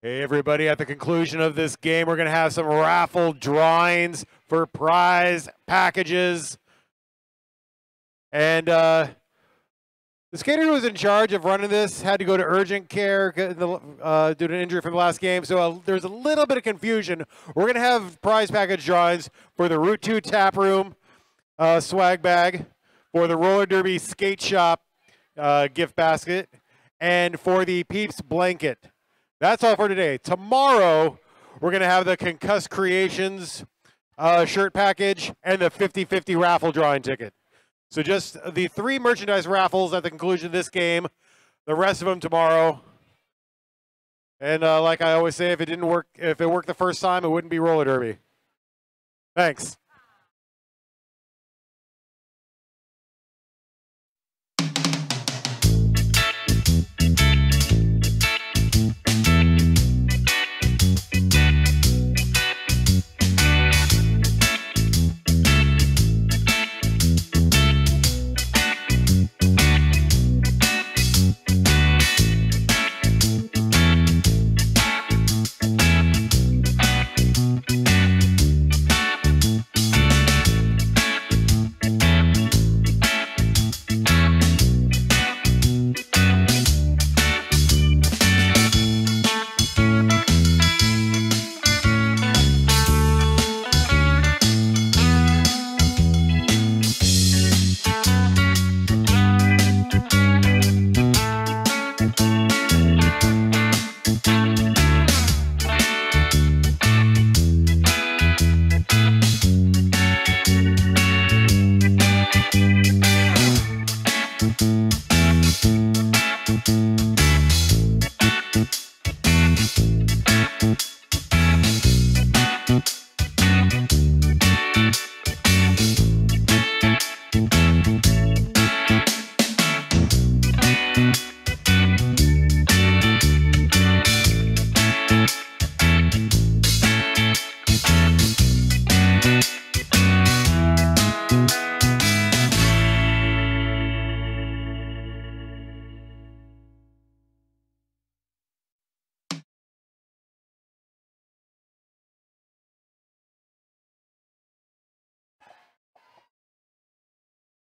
Hey everybody, at the conclusion of this game, we're going to have some raffle drawings for prize packages. And the skater who was in charge of running this had to go to urgent care due to an injury from the last game. So there's a little bit of confusion. We're going to have prize package drawings for the Route 2 Tap Room swag bag, for the Roller Derby Skate Shop gift basket, and for the Peeps blanket. That's all for today. Tomorrow, we're going to have the Concussed Creations shirt package and the 50-50 raffle drawing ticket. So just the 3 merchandise raffles at the conclusion of this game. The rest of them tomorrow. And like I always say, if it worked the first time, it wouldn't be roller derby. Thanks.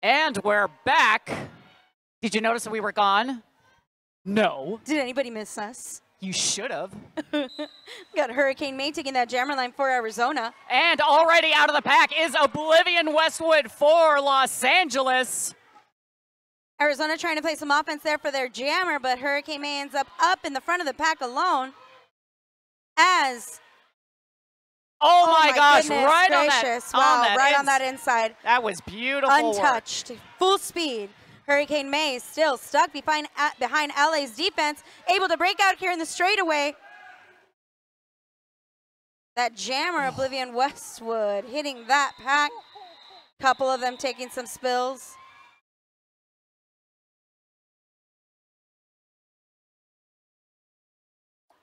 And we're back. Did you notice that we were gone? No. Did anybody miss us? You should have. Got Hurricane May taking that jammer line for Arizona. And already out of the pack is Oblivion Westwood for Los Angeles. Arizona trying to play some offense there for their jammer, but Hurricane May ends up in the front of the pack alone as... Oh my gosh, goodness right gracious. on that. Wow, right on that inside. That was beautiful. Untouched, full speed. Hurricane May still stuck behind LA's defense, able to break out here in the straightaway. That jammer, Oblivion Westwood, hitting that pack. Couple of them taking some spills.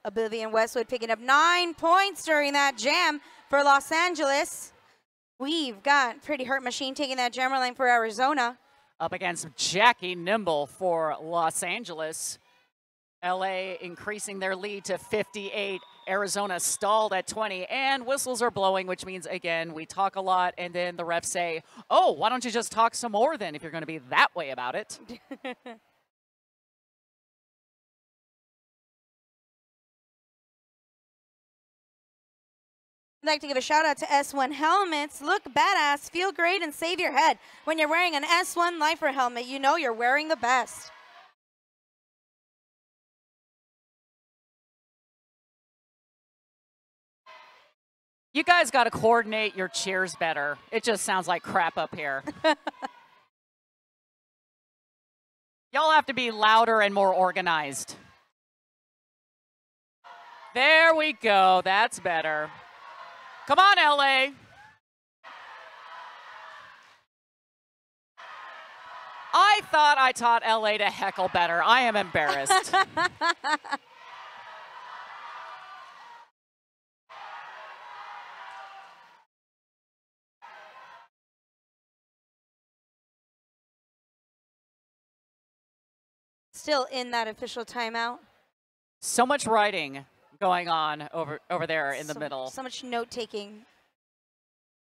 Oblivion Westwood picking up 9 points during that jam for Los Angeles. We've got Pretty Hurt Machine taking that jammer lane for Arizona. Up against Jackie Nimble for Los Angeles. LA increasing their lead to 58. Arizona stalled at 20, and whistles are blowing, which means, again, we talk a lot, and then the refs say, oh, why don't you just talk some more then if you're going to be that way about it? I'd like to give a shout out to S1 helmets. Look badass, feel great, and save your head. When you're wearing an S1 Lifer helmet, you know you're wearing the best. You guys got to coordinate your cheers better. It just sounds like crap up here. Y'all have to be louder and more organized. There we go. That's better. Come on, LA. I thought I taught LA to heckle better. I am embarrassed. Still in that official timeout. So much writing. going on over there in the middle. So much note-taking.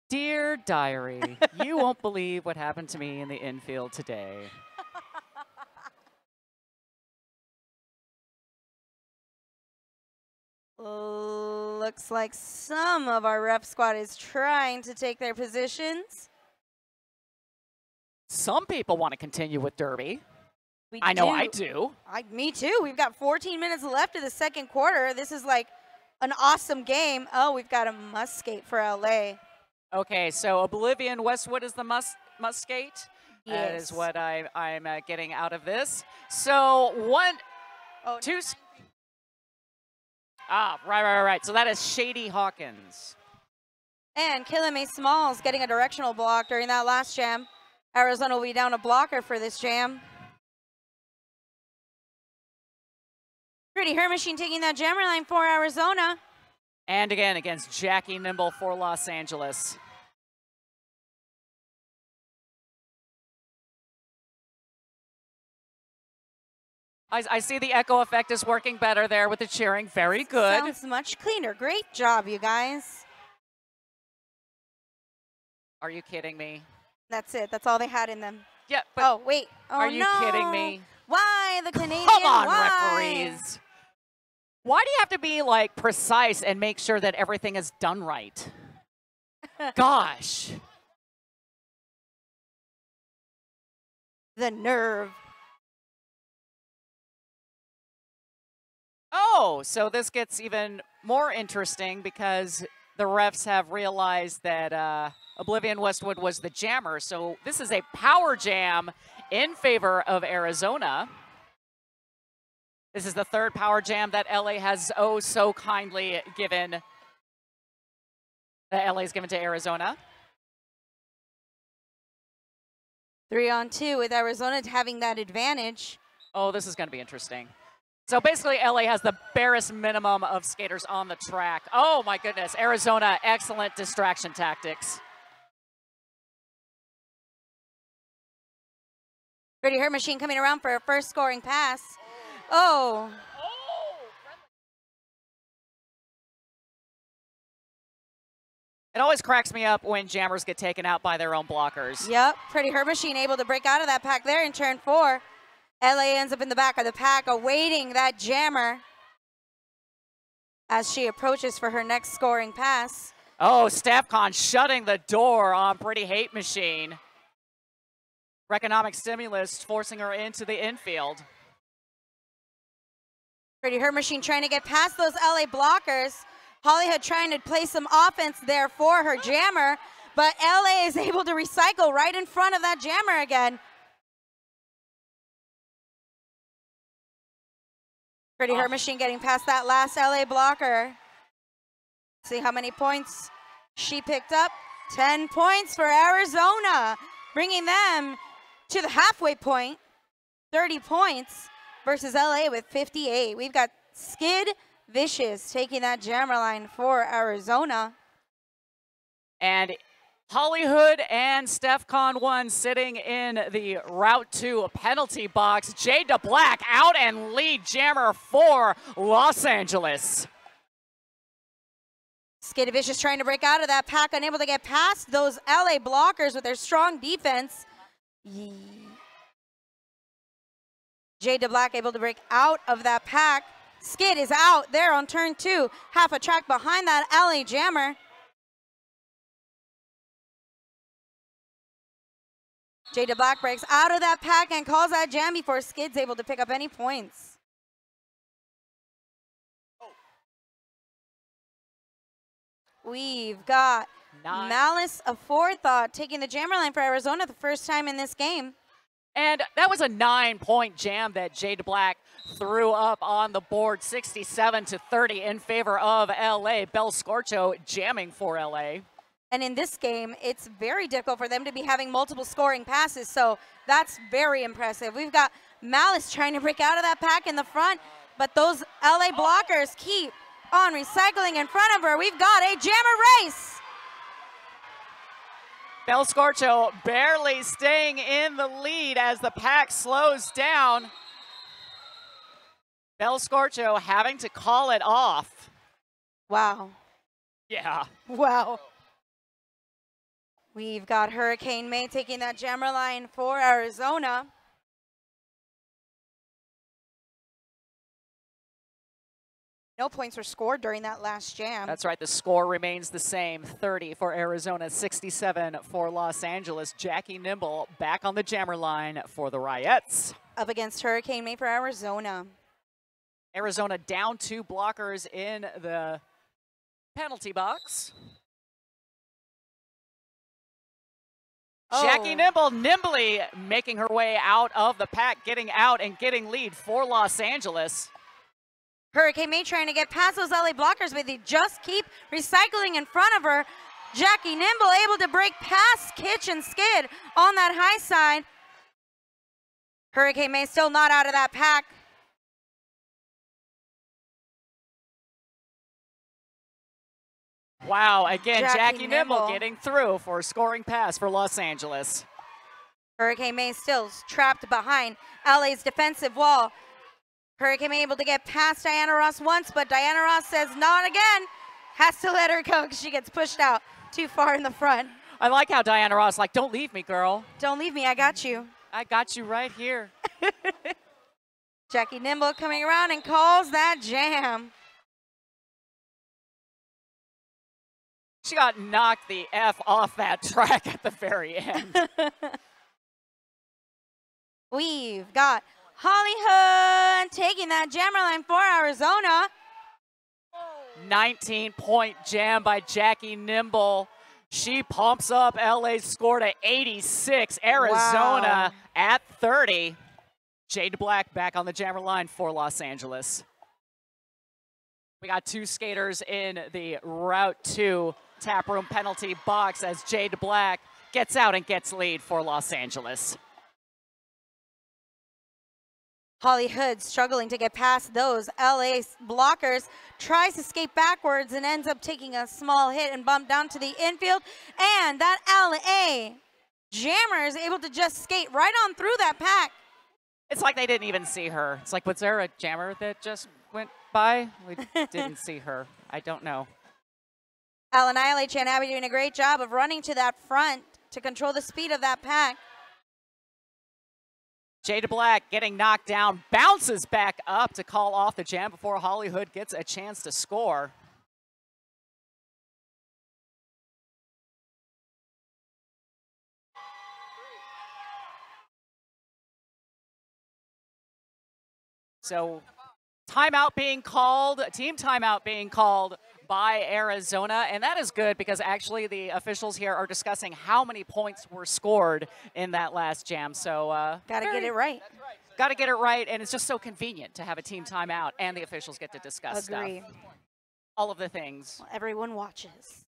Dear diary, you won't believe what happened to me in the infield today. Looks like some of our ref squad is trying to take their positions. Some people want to continue with Derby. I know I do. Me too. We've got 14 minutes left of the second quarter. This is like an awesome game. Oh, we've got a must skate for LA. Okay, so Oblivion Westwood is the must skate. Yes. That is what I'm getting out of this. So two. Right. So that is Shady Hawkins. And Killian Smalls getting a directional block during that last jam. Arizona will be down a blocker for this jam. Pretty Her Machine taking that jammer line for Arizona. And again against Jackie Nimble for Los Angeles. I see the echo effect is working better there with the cheering. Very good. Sounds much cleaner. Great job, you guys. Are you kidding me? That's it. That's all they had in them. Yeah, but oh, wait. Oh, are you kidding me? Why the Canadian? Come on, Why? referees. Why do you have to be like precise and make sure that everything is done right? Gosh. The nerve. Oh, so this gets even more interesting because the refs have realized that Oblivion Westwood was the jammer. So this is a power jam in favor of Arizona. This is the third power jam that LA has oh so kindly given. That LA's given to Arizona. 3-on-2 with Arizona having that advantage. Oh, this is going to be interesting. So basically, LA has the barest minimum of skaters on the track. Oh my goodness, Arizona, excellent distraction tactics. Pretty Her Machine coming around for a first scoring pass. Oh. It always cracks me up when jammers get taken out by their own blockers. Yep, Pretty Her Machine able to break out of that pack there in turn 4. LA ends up in the back of the pack awaiting that jammer as she approaches for her next scoring pass. Oh, Stefcon shutting the door on Pretty Hate Machine. Economic stimulus forcing her into the infield. Pretty Her Machine trying to get past those LA blockers. Hollywood trying to play some offense there for her jammer, but LA is able to recycle right in front of that jammer again. Pretty Her Machine getting past that last LA blocker. See how many points she picked up. 10 points for Arizona, bringing them to the halfway point. 30 points versus LA with 58. We've got Skid Vicious taking that jammer line for Arizona. And Hollywood and Stefcon 1 sitting in the Route 2 penalty box. Jade to Black out and lead jammer for Los Angeles. Skid Vicious trying to break out of that pack, unable to get past those LA blockers with their strong defense. Jade to Black able to break out of that pack. Skid is out there on turn 2, half a track behind that LA jammer. Jade to Black breaks out of that pack and calls that jam before Skid's able to pick up any points. We've got Malice Aforethought taking the jammer line for Arizona the first time in this game. And that was a 9-point jam that Jade Black threw up on the board, 67-30 in favor of LA. Bel Scorcho jamming for LA. And in this game, it's very difficult for them to be having multiple scoring passes, so that's very impressive. We've got Malice trying to break out of that pack in the front, but those LA blockers keep on recycling in front of her. We've got a jammer race. Bel Scorcho barely staying in the lead as the pack slows down. Bel Scorcho having to call it off. Wow. Yeah. Wow. We've got Hurricane May taking that jammer line for Arizona. No points were scored during that last jam. That's right. The score remains the same. 30 for Arizona, 67 for Los Angeles. Jackie Nimble back on the jammer line for the Riots. Up against Hurricane May for Arizona. Arizona down 2 blockers in the penalty box. Jackie Nimble nimbly making her way out of the pack, getting out and getting lead for Los Angeles. Hurricane May trying to get past those LA blockers, but they just keep recycling in front of her. Jackie Nimble able to break past Kitch and Skid on that high side. Hurricane May still not out of that pack. Wow, again, Jackie Nimble Nimble getting through for a scoring pass for Los Angeles. Hurricane May still trapped behind LA's defensive wall. Hurricane May able to get past Diana Ross once, but Diana Ross says not again. Has to let her go because she gets pushed out too far in the front. I like how Diana Ross like, don't leave me, girl. Don't leave me, I got you. I got you right here. Jackie Nimble coming around and calls that jam. She got knocked the F off that track at the very end. We've got Holly Hood taking that jammer line for Arizona. 19-point jam by Jackie Nimble. She pumps up LA's score to 86. Arizona at 30. Jade Black back on the jammer line for Los Angeles. We got 2 skaters in the Route 2 taproom penalty box as Jade Black gets out and gets lead for Los Angeles. Holly Hood struggling to get past those LA blockers, tries to skate backwards and ends up taking a small hit and bump down to the infield. And that LA jammer is able to just skate right on through that pack. It's like they didn't even see her. It's like, was there a jammer that just went by? We didn't see her. I don't know. Annihilate and Abby doing a great job of running to that front to control the speed of that pack. Jada Black getting knocked down, bounces back up to call off the jam before Holly Hood gets a chance to score. So timeout being called, team timeout being called by Arizona, and that is good because actually the officials here are discussing how many points were scored in that last jam. So gotta get it right. Got to get it right, and it's just so convenient to have a team timeout and the officials get to discuss Agree. stuff. All of the things. Well, everyone watches.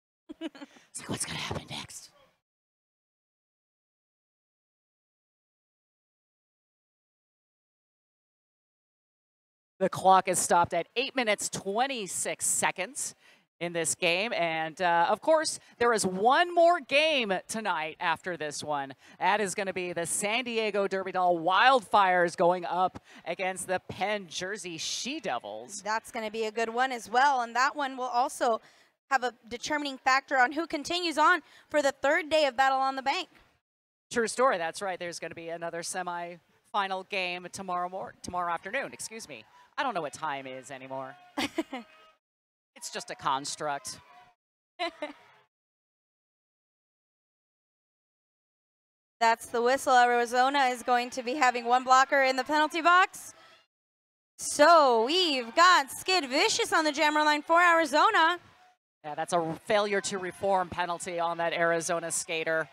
It's like, what's going to happen next? The clock is stopped at 8 minutes, 26 seconds in this game. And, of course, there is one more game tonight after this one. That is going to be the San Diego Derby Doll Wildfires going up against the Penn Jersey She-Devils. That's going to be a good one as well. And that one will also have a determining factor on who continues on for the 3rd day of Battle on the Bank. True story. That's right. There's going to be another semi-final game tomorrow afternoon. Excuse me. I don't know what time is anymore. It's just a construct. That's the whistle. Arizona is going to be having one blocker in the penalty box. So we've got Skid Vicious on the jammer line for Arizona. Yeah, that's a failure to reform penalty on that Arizona skater.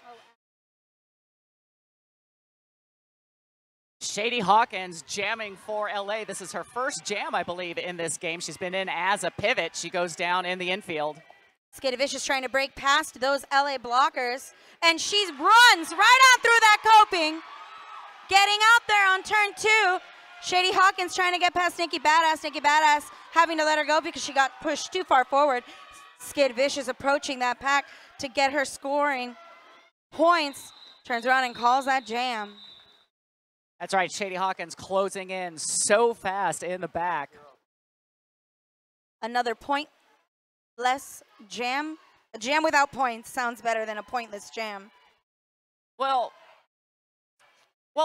Shady Hawkins jamming for LA. This is her first jam, I believe, in this game. She's been in as a pivot. She goes down in the infield. Skidavicious trying to break past those LA blockers. And she runs right on through that coping. Getting out there on turn 2. Shady Hawkins trying to get past Nikki Badass. Nikki Badass having to let her go because she got pushed too far forward. Skid Vicious approaching that pack to get her scoring points. Turns around and calls that jam. That's right, Shady Hawkins closing in so fast in the back. Another pointless jam. A jam without points sounds better than a pointless jam. Well,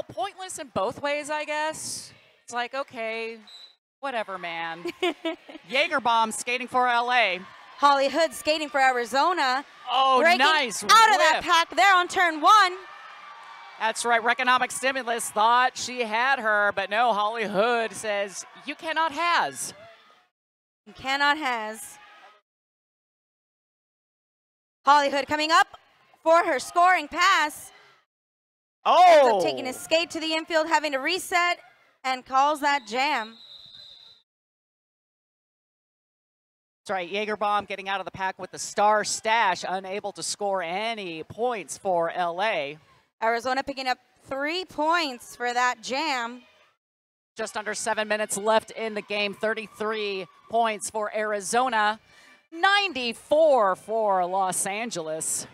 pointless in both ways, I guess. It's like, okay, whatever, man. Jaegerbomb skating for LA. Holly Hood skating for Arizona. Oh, breaking nice out of that whip. pack there on turn 1. That's right, Reconomic Stimulus thought she had her, but no, Holly Hood says, you cannot has. You cannot has. Holly Hood coming up for her scoring pass. Ends up taking a skate to the infield, having to reset, and calls that jam. That's right, Jaegerbomb getting out of the pack with the star stash, unable to score any points for LA. Arizona picking up 3 points for that jam. Just under 7 minutes left in the game, 33 points for Arizona, 94 for Los Angeles.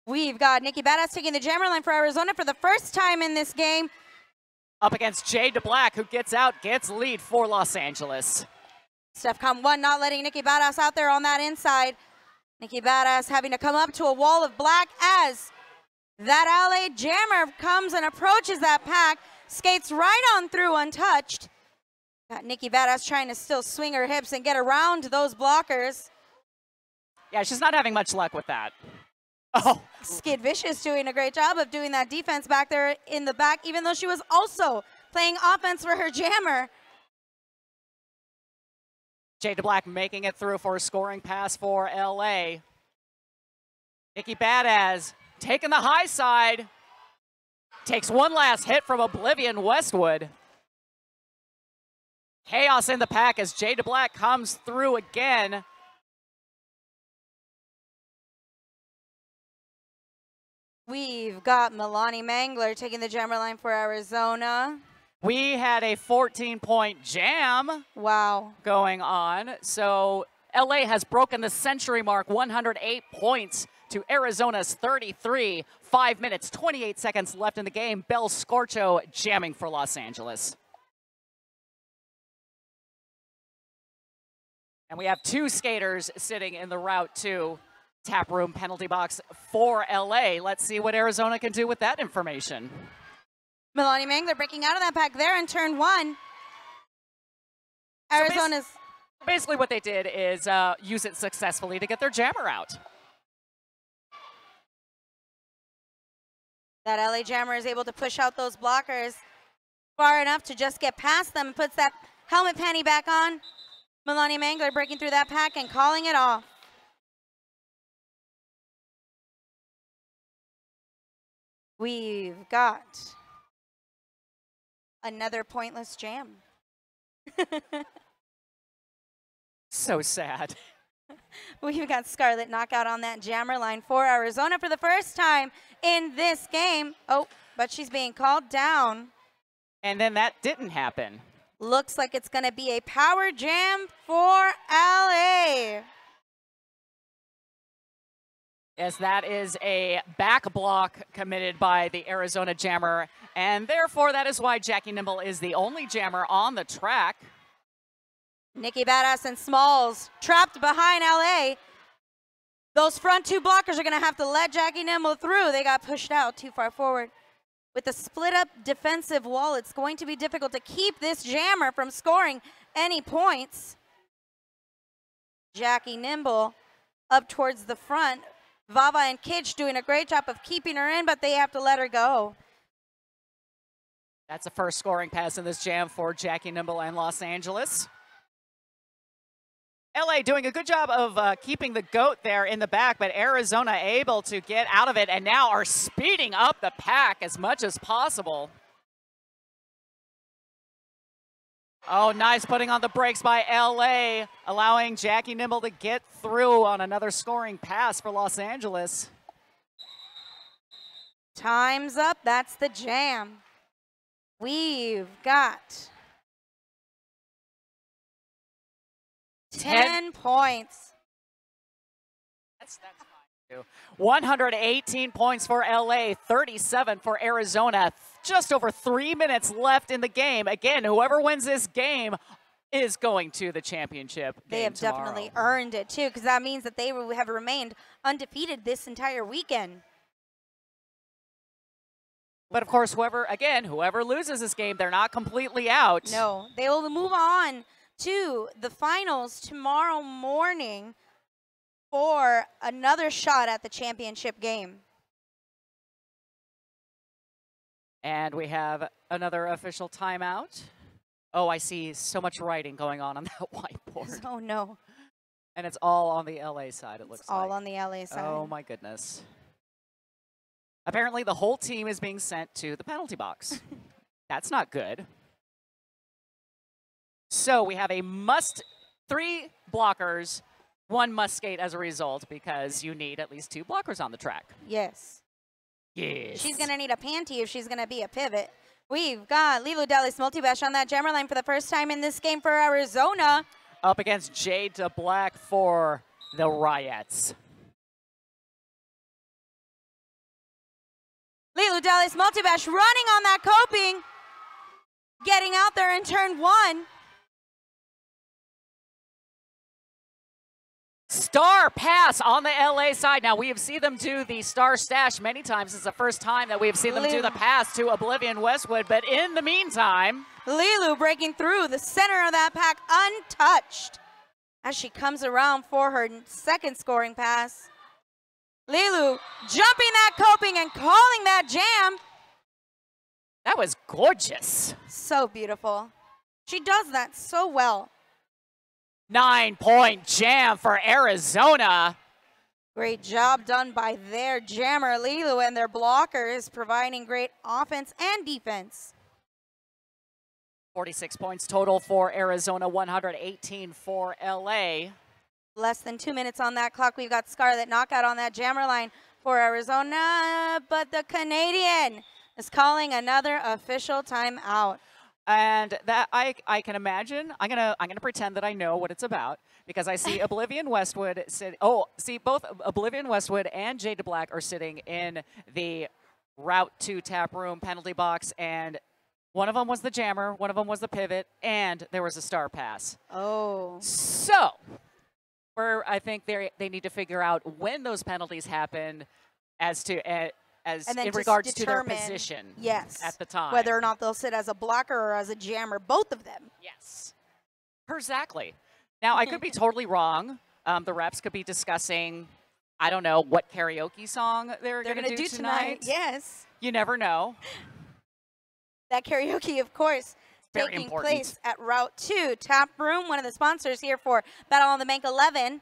We've got Nikki Badass taking the jammer line for Arizona for the first time in this game. Up against Jade DeBlack, who gets out, gets lead for Los Angeles. STEFCON 1 not letting Nikki Badass out there on that inside. Nikki Badass having to come up to a wall of black as that LA jammer comes and approaches that pack, skates right on through untouched. Got Nikki Badass trying to still swing her hips and get around those blockers. Yeah, she's not having much luck with that. Oh, Skid Vicious doing a great job of doing that defense back there in the back, even though she was also playing offense for her jammer. Jade DeBlack making it through for a scoring pass for LA. Nikki Badass taking the high side. Takes one last hit from Oblivion Westwood. Chaos in the pack as Jade DeBlack comes through again. We've got Milani Mangler taking the jammer line for Arizona. We had a 14-point jam Wow. going on. So LA has broken the century mark, 108 points to Arizona's 33. 5 minutes, 28 seconds left in the game. Bell Scorcho jamming for Los Angeles. And we have 2 skaters sitting in the Route 2 tap room penalty box for LA. Let's see what Arizona can do with that information. Milani Mangler breaking out of that pack there in turn 1. Arizona's Basically what they did is use it successfully to get their jammer out. that LA jammer is able to push out those blockers far enough to just get past them and puts that helmet panty back on. Milani Mangler breaking through that pack and calling it off. We've got another pointless jam. So sad. We've got Scarlet knockout on that jammer line for Arizona for the first time in this game. Oh, but she's being called down. And then that didn't happen. Looks like it's going to be a power jam for LA. As that is a back block committed by the Arizona jammer. And therefore, that is why Jackie Nimble is the only jammer on the track. Nikki Badass and Smalls trapped behind LA. Those front two blockers are going to have to let Jackie Nimble through. They got pushed out too far forward. With a split up defensive wall, it's going to be difficult to keep this jammer from scoring any points. Jackie Nimble up towards the front. Vava and Kitsch doing a great job of keeping her in, but they have to let her go. That's the first scoring pass in this jam for Jackie Nimble and Los Angeles. LA doing a good job of keeping the goat there in the back, but Arizona able to get out of it and now are speeding up the pack as much as possible. Oh, nice putting on the brakes by LA, allowing Jackie Nimble to get through on another scoring pass for Los Angeles. Time's up. That's the jam. We've got 10 points. That's fine. 118 points for LA, 37 for Arizona. Just over 3 minutes left in the game. Again, whoever wins this game is going to the championship game They have tomorrow. definitely earned it, too, because that means that they have remained undefeated this entire weekend. But of course, whoever loses this game, they're not completely out. No, they will move on to the finals tomorrow morning for another shot at the championship game. And we have another official timeout. Oh, I see so much writing going on that whiteboard. Oh, no. And it's all on the LA side, it looks like. All on the LA side. Oh, my goodness. Apparently, the whole team is being sent to the penalty box. That's not good. So we have three blockers, one must skate as a result because you need at least two blockers on the track. Yes. Yes. She's going to need a panty if she's going to be a pivot. We've got Lilu Dallas Multibash on that jammer line for the first time in this game for Arizona. Up against Jade to Black for the Riots. Lilu Dallas Multibash running on that coping. Getting out there in turn one. Star pass on the LA side. Now, we have seen them do the star stash many times. It's the first time that we have seen them do the pass to Oblivion Westwood. But in the meantime, Lilu breaking through the center of that pack untouched as she comes around for her second scoring pass. Lilu jumping that coping and calling that jam. that was gorgeous. So beautiful. She does that so well. 9-point jam for Arizona. Great job done by their jammer, Lilu, and their blockers, providing great offense and defense. 46 points total for Arizona, 118 for LA. Less than 2 minutes on that clock. We've got Scarlet Knockout on that jammer line for Arizona, but the Canadian is calling another official timeout. And that I can imagine. I'm gonna pretend that I know what it's about because I see Oblivion Westwood both Oblivion Westwood and Jade Black are sitting in the Route 2 tap room penalty box, and one of them was the jammer, one of them was the pivot, and there was a star pass. Oh. So, I think they need to figure out when those penalties happen as in regards to their position at the time. Whether or not they'll sit as a blocker or as a jammer, both of them. Yes. Exactly. Now, I could be totally wrong. The reps could be discussing, I don't know, what karaoke song they're going to do tonight. Yes. You never know. That karaoke, of course, Very taking important. place at Route 2 Tap Room, one of the sponsors here for Battle on the Bank 11.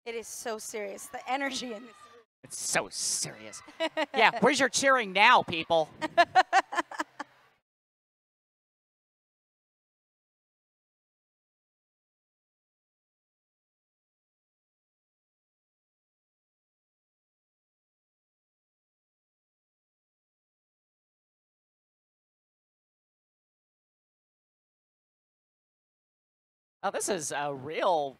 It is so serious. The energy in this. It's so serious. Yeah, where's your cheering now, people? Oh, this is a real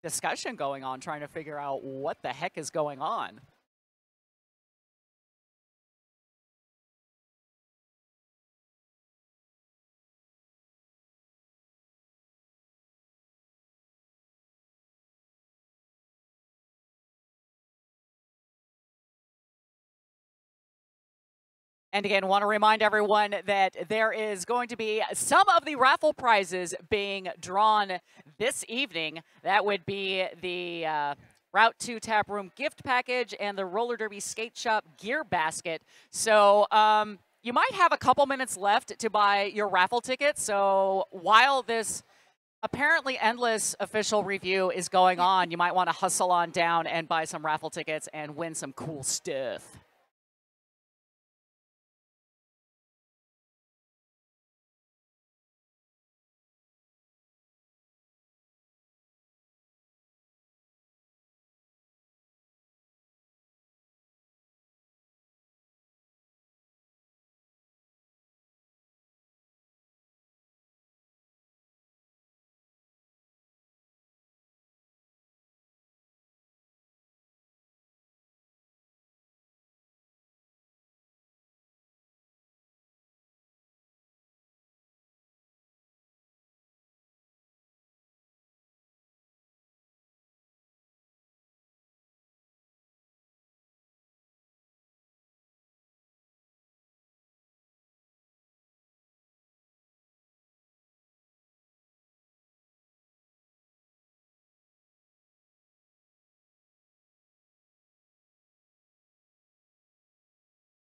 discussion going on, trying to figure out what the heck is going on. And again, want to remind everyone that there is going to be some of the raffle prizes being drawn this evening. That would be the Route 2 Tap Room gift package and the Roller Derby Skate Shop gear basket. So you might have a couple minutes left to buy your raffle tickets. So while this apparently endless official review is going on, you might want to hustle on down and buy some raffle tickets and win some cool stuff.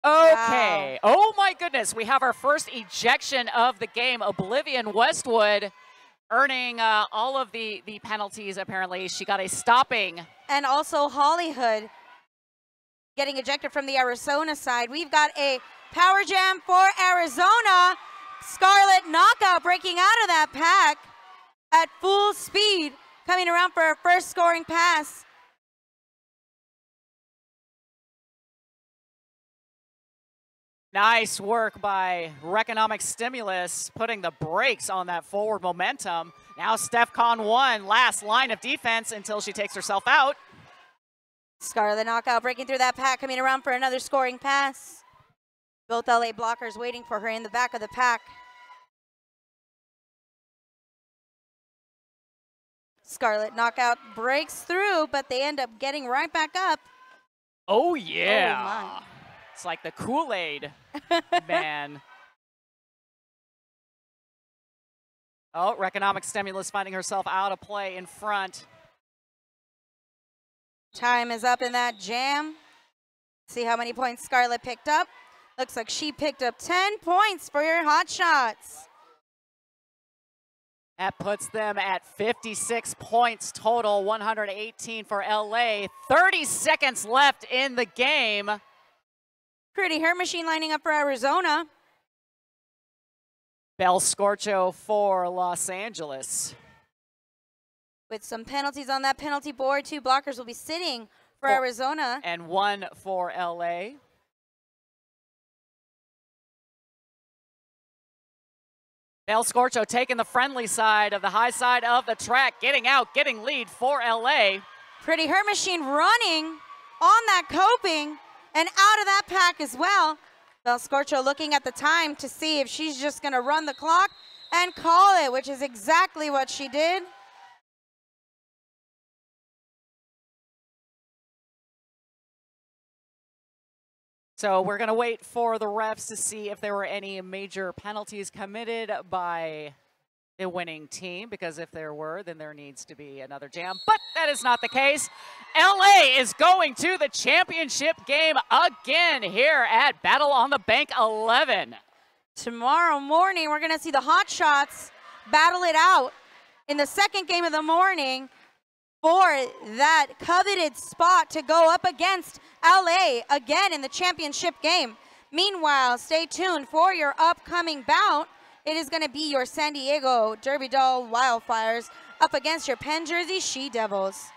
Okay. Wow. Oh my goodness. We have our first ejection of the game. Oblivion Westwood earning all of the penalties, apparently. She got a stopping. And also Hollywood getting ejected from the Arizona side. We've got a power jam for Arizona. Scarlet Knockout breaking out of that pack at full speed, coming around for her first scoring pass. Nice work by Reconomic Stimulus, putting the brakes on that forward momentum. Now StephCon 1, last line of defense until she takes herself out. Scarlet Knockout breaking through that pack, coming around for another scoring pass. Both LA blockers waiting for her in the back of the pack. Scarlet Knockout breaks through, but they end up getting right back up. Oh, yeah. Oh, my. It's like the Kool-Aid man. Oh, Reconomic Stimulus finding herself out of play in front. Time is up in that jam. See how many points Scarlet picked up. Looks like she picked up 10 points for your hot shots. That puts them at 56 points total, 118 for LA. 30 seconds left in the game. Pretty Her Machine lining up for Arizona. Bel Scorcho for Los Angeles. With some penalties on that penalty board, 2 blockers will be sitting for Arizona. And 1 for LA. Bel Scorcho taking the friendly side of the high side of the track, getting out, getting lead for LA. Pretty Her Machine running on that coping and out of that pack as well. Bel Scorcho looking at the time to see if she's just gonna run the clock and call it, which is exactly what she did. So we're gonna wait for the refs to see if there were any major penalties committed by the winning team, because if there were, then there needs to be another jam, but that is not the case. LA is going to the championship game again here at Battle on the Bank 11. Tomorrow morning, we're gonna see the Hot Shots battle it out in the second game of the morning for that coveted spot to go up against LA again in the championship game. Meanwhile, stay tuned for your upcoming bout. It is going to be your San Diego Derby Doll Wildfires up against your Penn Jersey She Devils.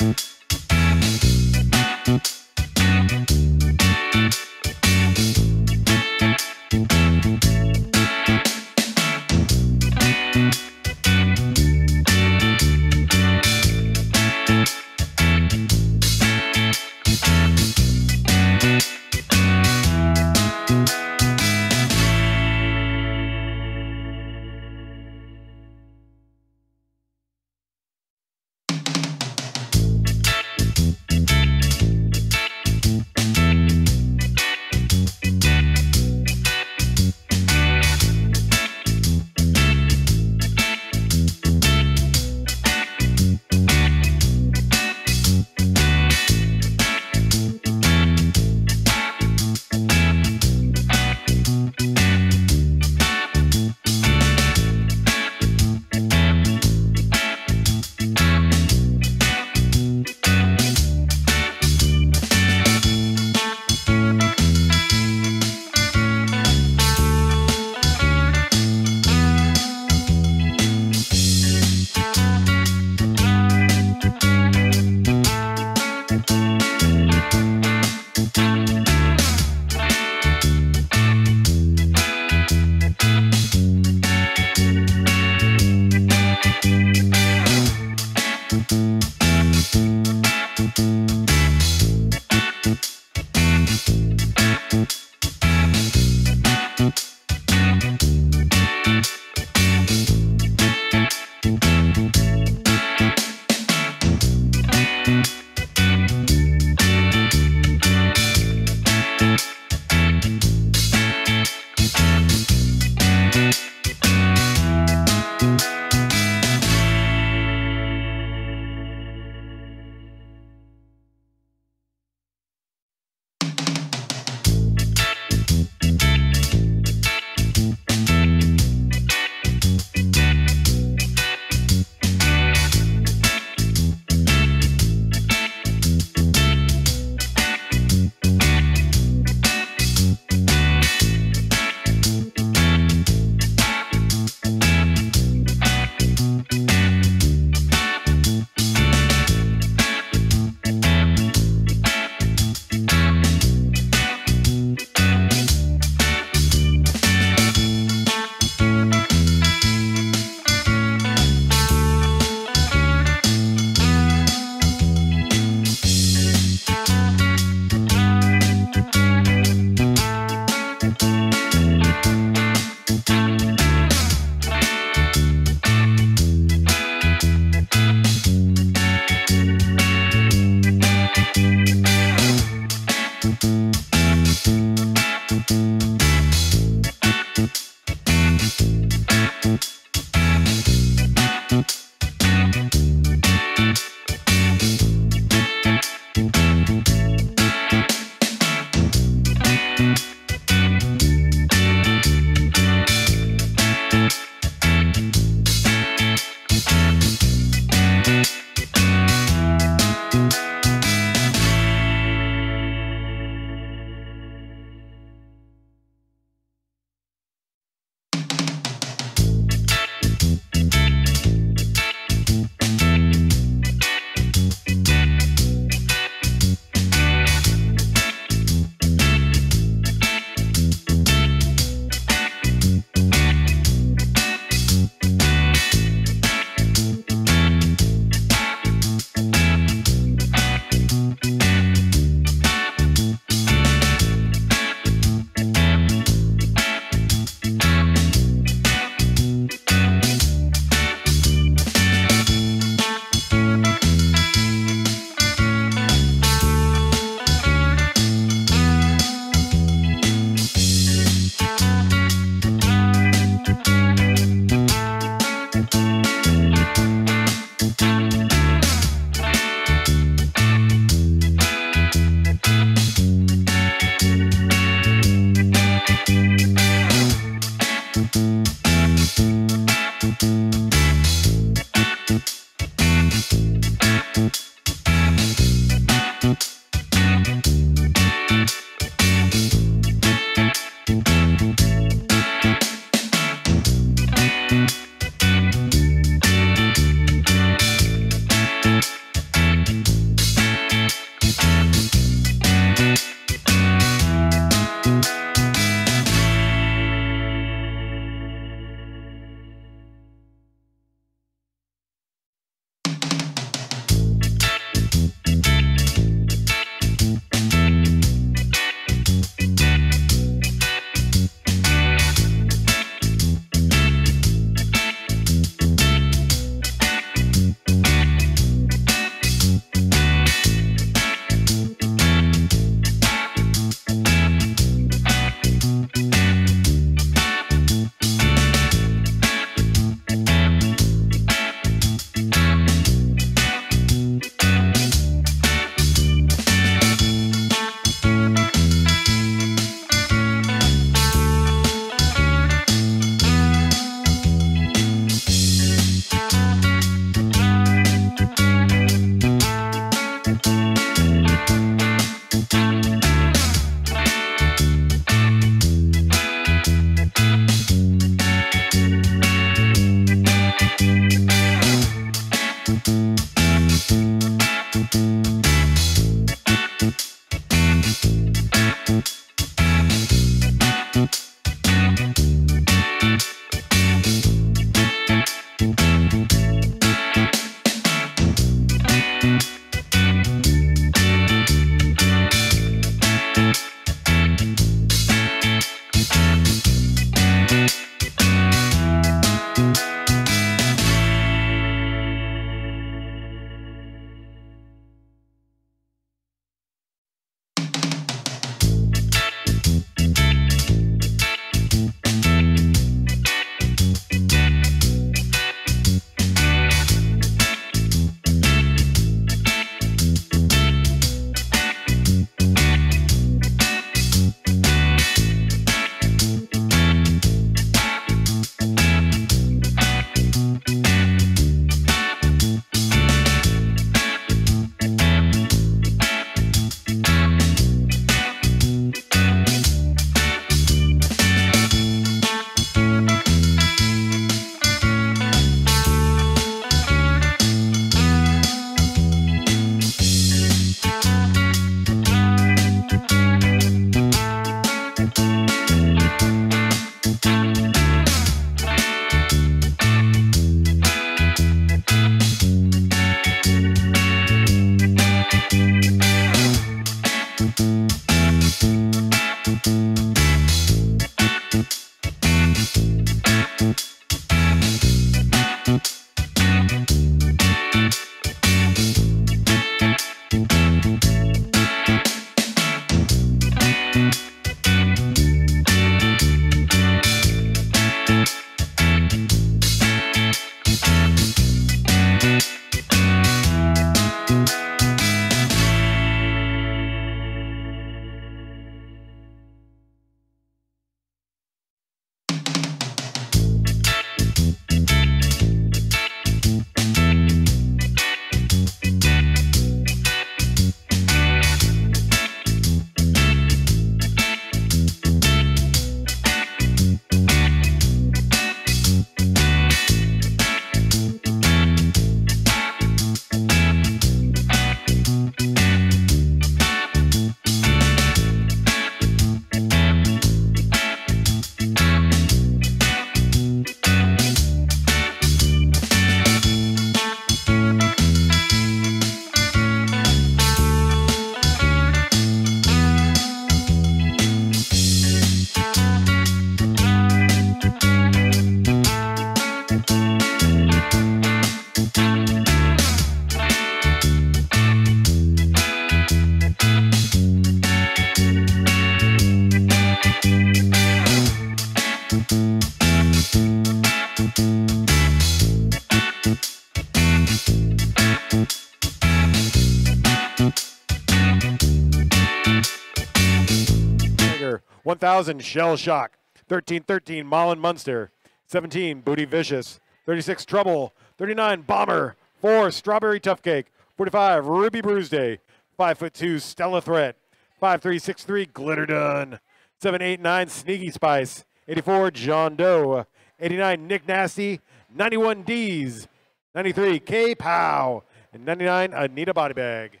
Tiger, 1000 Shell Shock, 1313 Mullen Munster, 17 Booty Vicious, 36 Trouble, 39 Bomber, 4 Strawberry Tough Cake, 45 Ruby Bruise Day, 5'2" Stella Threat, 5363 Glitter Dun, 789 Sneaky Spice, 84 John Doe, 89 Nick Nasty, 91 D's, 93 K Pow, and 99 Anita Body Bag.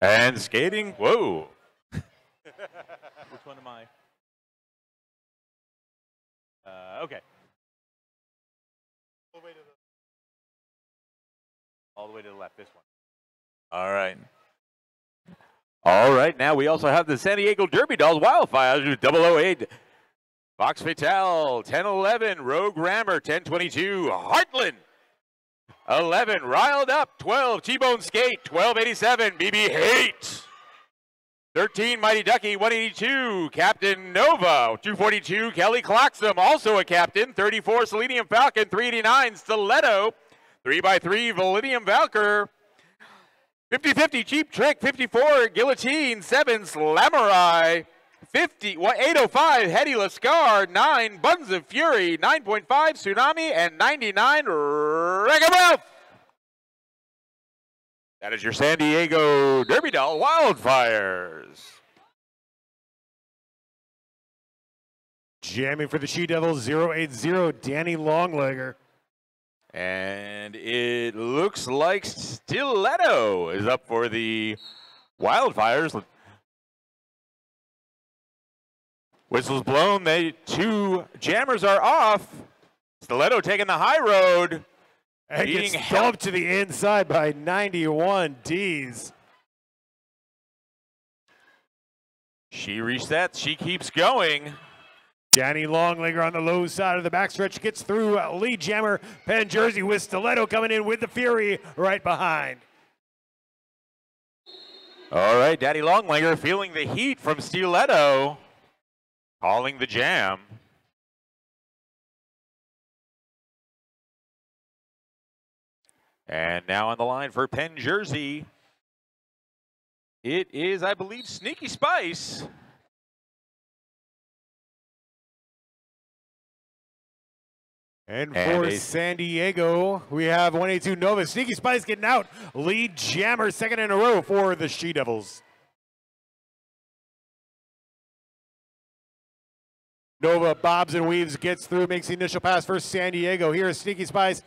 And skating, whoa. Which one am I? Okay. All the way to the left, this one. All right. All right, now we also have the San Diego Derby Dolls Wildfires, 008. Fox Fatale, 1011. Rogue Rammer, 1022. Heartland, 11. Riled Up, 12. T-Bone Skate, 1287. BB Hate, 13. Mighty Ducky, 182. Captain Nova, 242. Kelly Cloxam, also a captain. 34. Selenium Falcon, 389. Stiletto, 3x3. Valinium Valkyr, 50-50 Cheap Trick, 54 Guillotine, 7 Slamurai, 805 Hetty Lascar, 9 Buns of Fury, 9.5 Tsunami, and 99 Ragamuff. That is your San Diego Derby Doll Wildfires. Jamming for the She Devils, 080 Danny Longlegger. And it looks like Stiletto is up for the Wildfires. Whistles blown. The two jammers are off. Stiletto taking the high road. And gets dumped to the inside by 91 Ds. She resets. She keeps going. Danny Longlegger on the low side of the backstretch gets through lead jammer Penn Jersey with Stiletto coming in with the Fury right behind. All right, Danny Longlegger feeling the heat from Stiletto, calling the jam. And now on the line for Penn Jersey, it is, I believe, Sneaky Spice. And for San Diego, we have 182 Nova. Sneaky Spice getting out. Lead jammer, second in a row for the She-Devils. Nova bobs and weaves, gets through, makes the initial pass for San Diego. Here is Sneaky Spice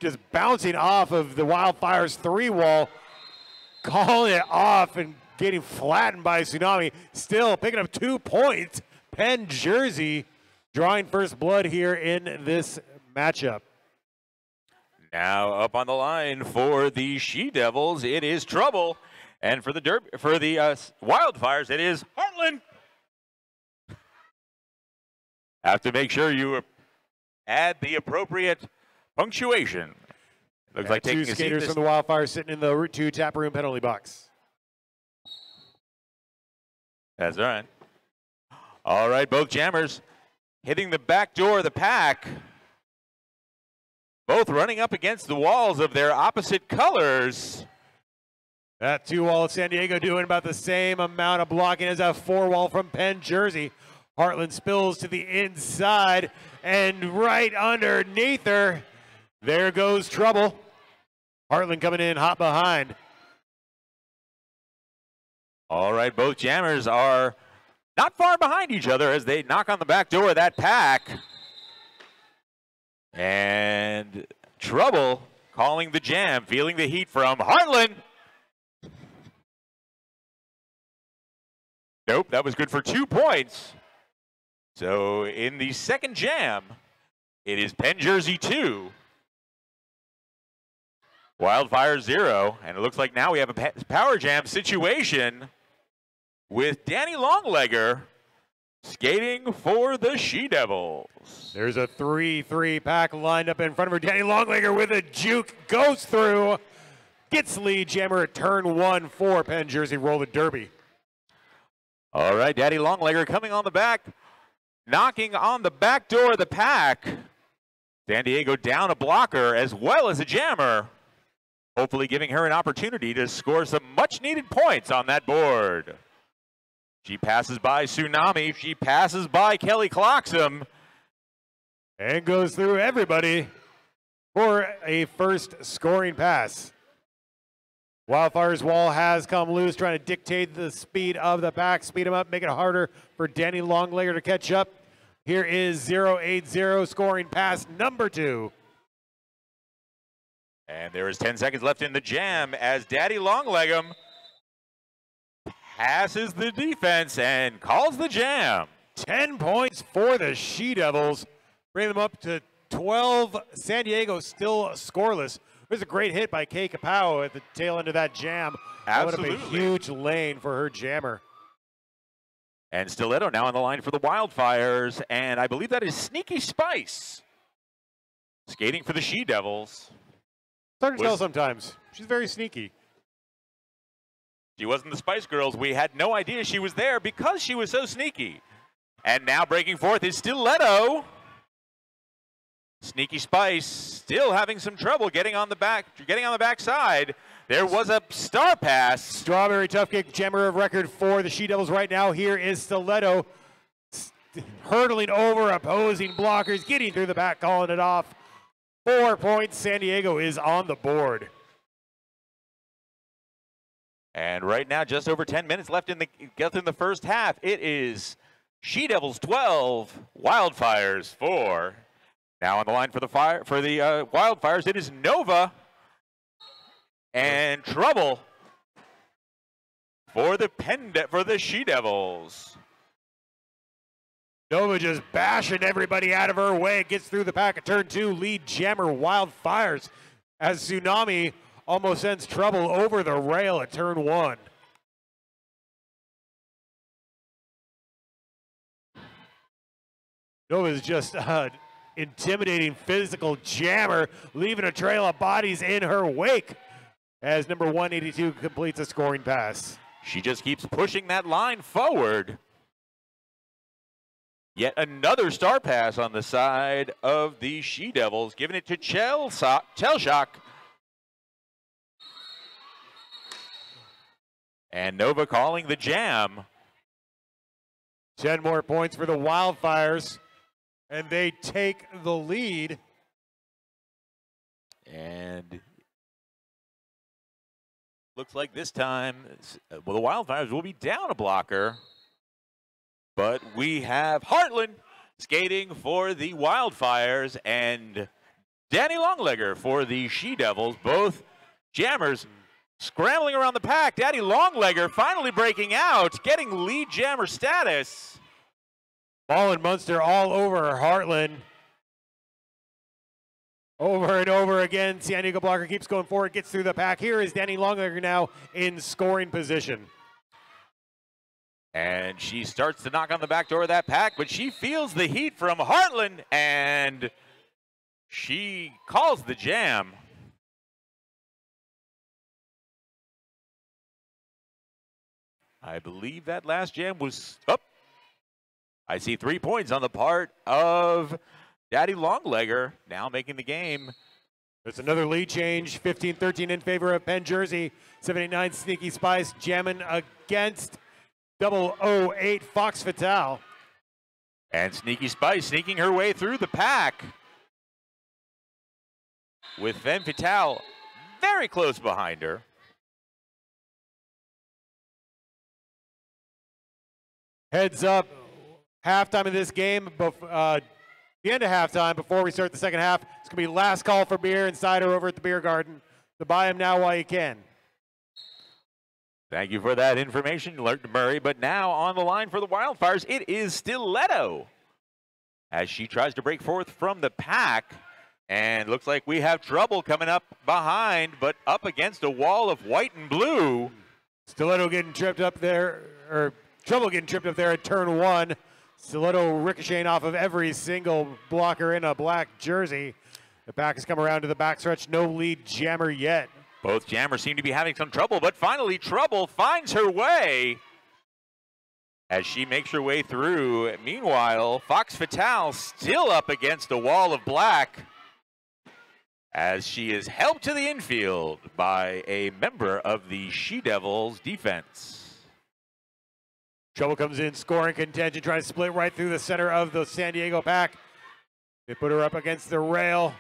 just bouncing off of the Wildfires 3-wall, calling it off and getting flattened by Tsunami. Still picking up 2 points. Penn Jersey drawing first blood here in this matchup. Now up on the line for the She-Devils, it is Trouble. And for the Wildfires, it is Heartland. Have to make sure you add the appropriate punctuation. Looks like taking two skaters from the Wildfires sitting in the Route 2 tap room penalty box. That's all right. All right, both jammers hitting the back door of the pack. Both running up against the walls of their opposite colors. That 2-wall of San Diego doing about the same amount of blocking as a 4-wall from Penn Jersey. Heartland spills to the inside, and right underneath her, there goes Trouble. Heartland coming in hot behind. All right, both jammers are not far behind each other as they knock on the back door of that pack. And Trouble calling the jam, feeling the heat from Heartland. Nope, that was good for 2 points. So in the second jam, it is Penn Jersey 2, Wildfire 0, and it looks like now we have a power jam situation with Danny Longlegger skating for the She-Devils. There's a 3-3 pack lined up in front of her. Danny Longlegger with a juke, goes through, gets lead jammer at turn 1 for Penn Jersey roller derby. All right, Danny Longlegger coming on the back, knocking on the back door of the pack. San Diego down a blocker as well as a jammer, hopefully giving her an opportunity to score some much-needed points on that board. She passes by Tsunami. She passes by Kelly Cloxham. And goes through everybody for a first scoring pass. Wildfire's wall has come loose, trying to dictate the speed of the pack, speed them up, make it harder for Danny Longlegger to catch up. Here is 0-8-0 scoring pass number 2. And there is 10 seconds left in the jam as Danny Longlegger passes the defense and calls the jam. 10 points for the She-Devils, bring them up to 12. San Diego still scoreless. There's a great hit by Kay Kapow at the tail end of that jam. Absolutely. That would have been a huge lane for her jammer. And Stiletto now on the line for the Wildfires, and I believe that is Sneaky Spice skating for the She-Devils. It's hard to tell sometimes. She's very sneaky. She wasn't the Spice Girls. We had no idea she was there because she was so sneaky. And now breaking forth is Stiletto. Sneaky Spice still having some trouble getting on the backside. There was a star pass. Strawberry Tough Kick jammer of record for the She-Devils right now. Here is Stiletto hurdling over opposing blockers, getting through the back, calling it off. 4 points. San Diego is on the board. And right now, just over 10 minutes left in the first half. It is She-Devils 12, Wildfires 4. Now on the line for the Wildfires, it is Nova and Trouble for the She-Devils. Nova just bashing everybody out of her way. Gets through the pack at turn 2. Lead jammer Wildfires as Tsunami almost sends Trouble over the rail at turn 1. Nova's just intimidating physical jammer, leaving a trail of bodies in her wake as number 182 completes a scoring pass. She just keeps pushing that line forward. Yet another star pass on the side of the She-Devils, giving it to Telshock. And Nova calling the jam. 10 more points for the Wildfires, and they take the lead. And looks like this time, well, the Wildfires will be down a blocker. But we have Heartland skating for the Wildfires and Danny Longlegger for the She-Devils. Both jammers scrambling around the pack. Danny Longlegger finally breaking out, getting lead jammer status. Ball and Munster all over Heartland. Over and over again, San Diego blocker keeps going forward, gets through the pack. Here is Danny Longlegger now in scoring position. And she starts to knock on the back door of that pack, but she feels the heat from Heartland, and she calls the jam. I believe that last jam was up. I see 3 points on the part of Daddy Longlegger, now making the game. There's another lead change, 15-13 in favor of Penn Jersey. 789 Sneaky Spice jamming against 008 Fox Fatale. And Sneaky Spice sneaking her way through the pack, with Femme Fatale very close behind her. Heads up, halftime of this game, the end of halftime, before we start the second half, it's going to be last call for beer and cider over at the beer garden. So buy them now while you can. Thank you for that information, Murray. But now on the line for the Wildfires, it is Stiletto, as she tries to break forth from the pack. And looks like we have trouble coming up behind, but up against a wall of white and blue. Stiletto getting tripped up there, or trouble getting tripped up there at turn 1. Stiletto ricocheting off of every single blocker in a black jersey. The pack has come around to the backstretch. No lead jammer yet. Both jammers seem to be having some trouble, but finally Trouble finds her way as she makes her way through. Meanwhile, Fox Fatale still up against a wall of black as she is helped to the infield by a member of the She-Devils defense. Trouble comes in, scoring contention, trying to split right through the center of the San Diego pack. They put her up against the rail.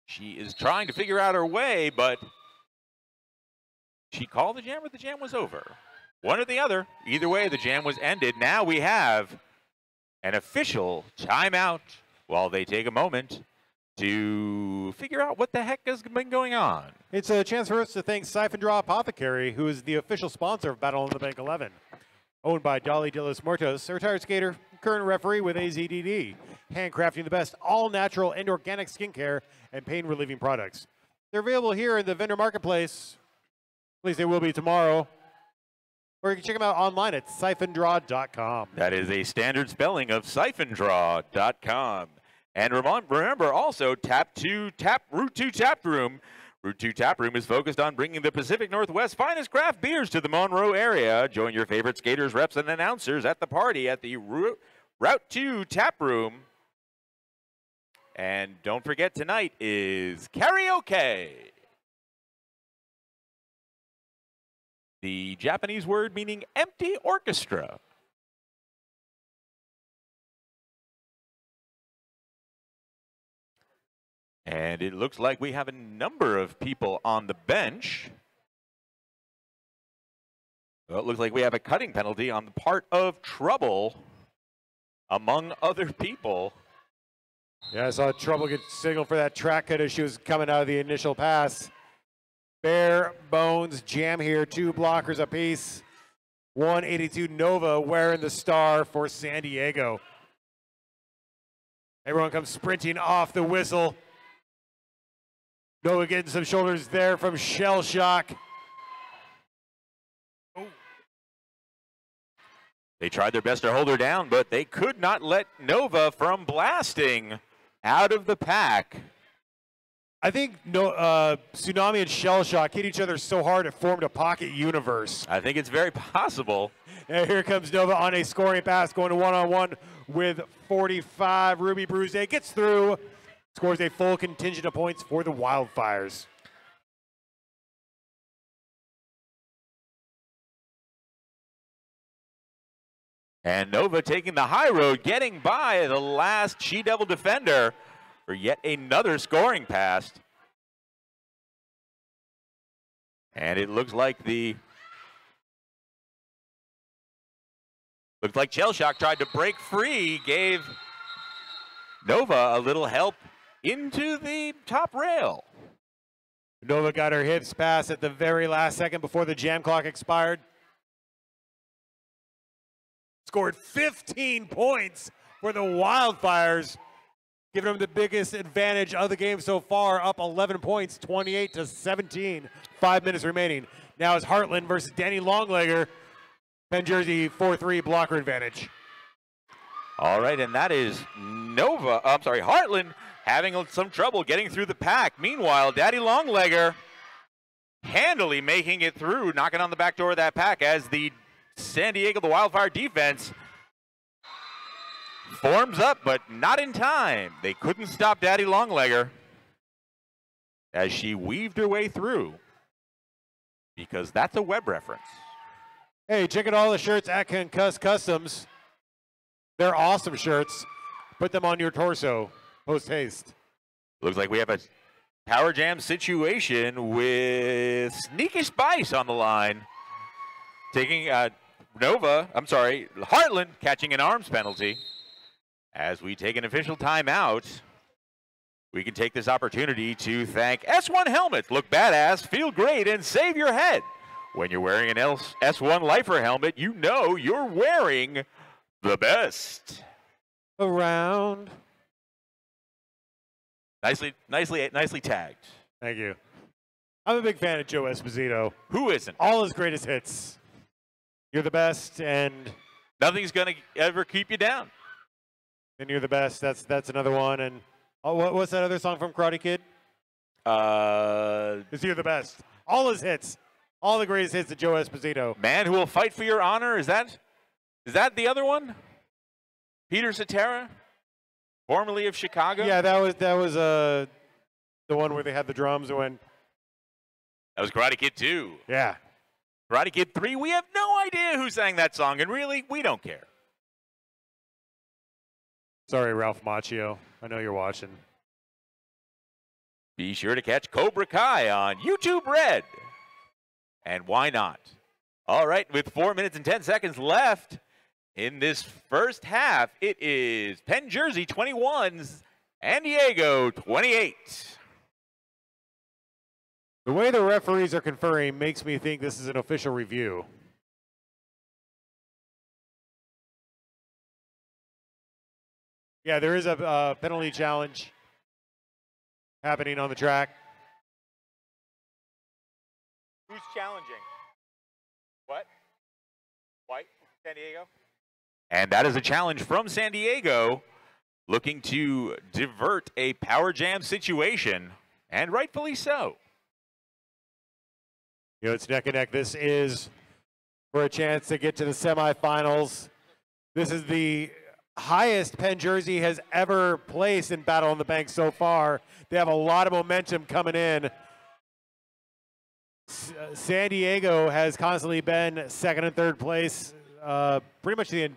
She is trying to figure out her way, but she called the jam or the jam was over. One or the other. Either way, the jam was ended. Now we have an official timeout while they take a moment to figure out what the heck has been going on. It's a chance for us to thank Siphon Draw Apothecary, who is the official sponsor of Battle on the Bank 11. Owned by Dolly de los Muertos, a retired skater, current referee with AZDD. Handcrafting the best all-natural and organic skincare and pain-relieving products. They're available here in the vendor marketplace. At least they will be tomorrow. Or you can check them out online at siphondraw.com. That is a standard spelling of siphondraw.com. And remember also Route 2 Tap Room. Route 2 Tap Room is focused on bringing the Pacific Northwest finest craft beers to the Monroe area. Join your favorite skaters, reps, and announcers at the party at the Route 2 Tap Room. And don't forget, tonight is karaoke. The Japanese word meaning empty orchestra. And it looks like we have a number of people on the bench. Well, it looks like we have a cutting penalty on the part of Trouble, among other people. Yeah, I saw Trouble get signaled for that track cut as she was coming out of the initial pass. Bare bones jam here, 2 blockers apiece. 182 Nova wearing the star for San Diego. Everyone comes sprinting off the whistle. Nova getting some shoulders there from Shell Shock. Oh. They tried their best to hold her down, but they could not let Nova from blasting out of the pack. I think Tsunami and Shell Shock hit each other so hard it formed a pocket universe. I think it's very possible. And here comes Nova on a scoring pass, going to one-on-one with 45. Ruby Bruze gets through, scores a full contingent of points for the Wildfires. And Nova taking the high road, getting by the last She-Devil defender for yet another scoring pass. And it looks like Shell Shock tried to break free, gave Nova a little help into the top rail. Nova got her hips passed at the very last second before the jam clock expired. Scored 15 points for the Wildfires, giving them the biggest advantage of the game so far, up 11 points, 28-17, 5 minutes remaining. Now it's Heartland versus Danny Longlegger, Penn Jersey 4-3 blocker advantage. All right, and that is Heartland having some trouble getting through the pack. Meanwhile, Daddy Longlegger handily making it through, knocking on the back door of that pack as the San Diego, the Wildfire defense, forms up, but not in time. They couldn't stop Daddy Longlegger as she weaved her way through, because that's a web reference. Hey, check out all the shirts at Concuss Customs. They're awesome shirts. Put them on your torso, post-haste. Looks like we have a power jam situation with Sneaky Spice on the line. Taking Heartland catching an arms penalty. As we take an official timeout, we can take this opportunity to thank S1 helmets. Look badass, feel great, and save your head. When you're wearing an S1 Lifer helmet, you know you're wearing the best around. Nicely tagged. Thank you. I'm a big fan of Joe Esposito. Who isn't? All his greatest hits. You're the best, and nothing's gonna ever keep you down. And you're the best. That's another one. And what's that other song from Karate Kid? Is You're the Best. All his hits. All the greatest hits of Joe Esposito. Man Who Will Fight for Your Honor. Is that the other one? Peter Cetera, formerly of Chicago. Yeah, that was the one where they had the drums and went. That was Karate Kid 2. Yeah. Karate Kid 3, we have no idea who sang that song, and really, we don't care. Sorry, Ralph Macchio. I know you're watching. Be sure to catch Cobra Kai on YouTube Red. And why not? All right, with 4 minutes and 10 seconds left in this first half, it is Penn Jersey 21, San Diego 28. The way the referees are conferring makes me think this is an official review. Yeah, there is a penalty challenge happening on the track. Who's challenging? What? White? San Diego? And that is a challenge from San Diego, looking to divert a power jam situation, and rightfully so. You know, it's neck and neck. This is for a chance to get to the semifinals. This is the highest Penn Jersey has ever placed in Battle on the Bank so far. They have a lot of momentum coming in. San Diego has constantly been second and third place pretty much the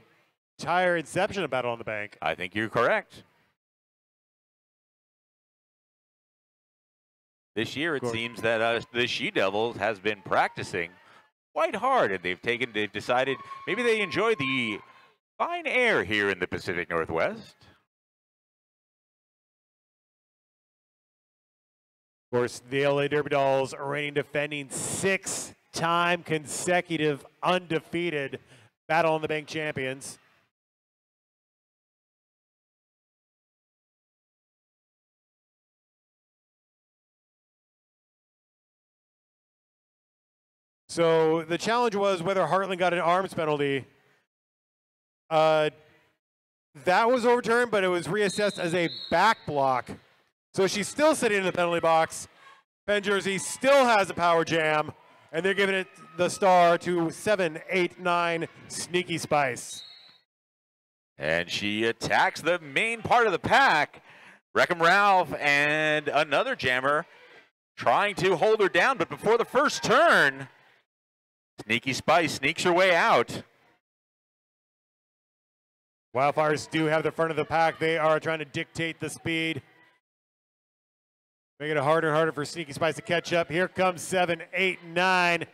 entire inception of Battle on the Bank. I think you're correct. This year, it seems that the She-Devils has been practicing quite hard, and they've decided maybe they enjoy the fine air here in the Pacific Northwest. Of course, the LA Derby Dolls are reigning defending 6-time consecutive undefeated Battle on the Bank champions. So the challenge was whether Hartland got an arms penalty. That was overturned, but it was reassessed as a back block. So she's still sitting in the penalty box. Penn Jersey still has a power jam, and they're giving it the star to 7, 8, 9 Sneaky Spice. And she attacks the main part of the pack. Wreck-'em Ralph and another jammer trying to hold her down, but before the first turn, Sneaky Spice sneaks her way out. Wildfires do have the front of the pack. They are trying to dictate the speed. Making it harder and harder for Sneaky Spice to catch up. Here comes 7, 8, 9.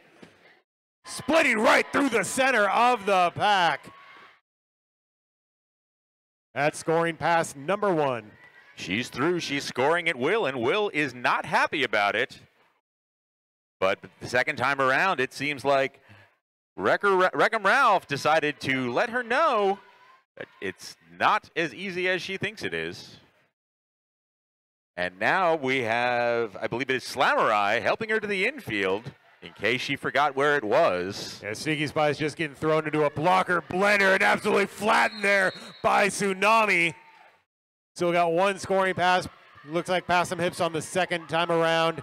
Splitting right through the center of the pack. That's scoring pass number 1. She's through. She's scoring at will, and Will is not happy about it. But the second time around, it seems like Wreck-'em Ralph decided to let her know that it's not as easy as she thinks it is. And now we have, I believe it is Slamurai helping her to the infield in case she forgot where it was. Yeah, Sneaky Spice just getting thrown into a blocker blender and absolutely flattened there by Tsunami. So we got one scoring pass. Looks like past some hips on the second time around.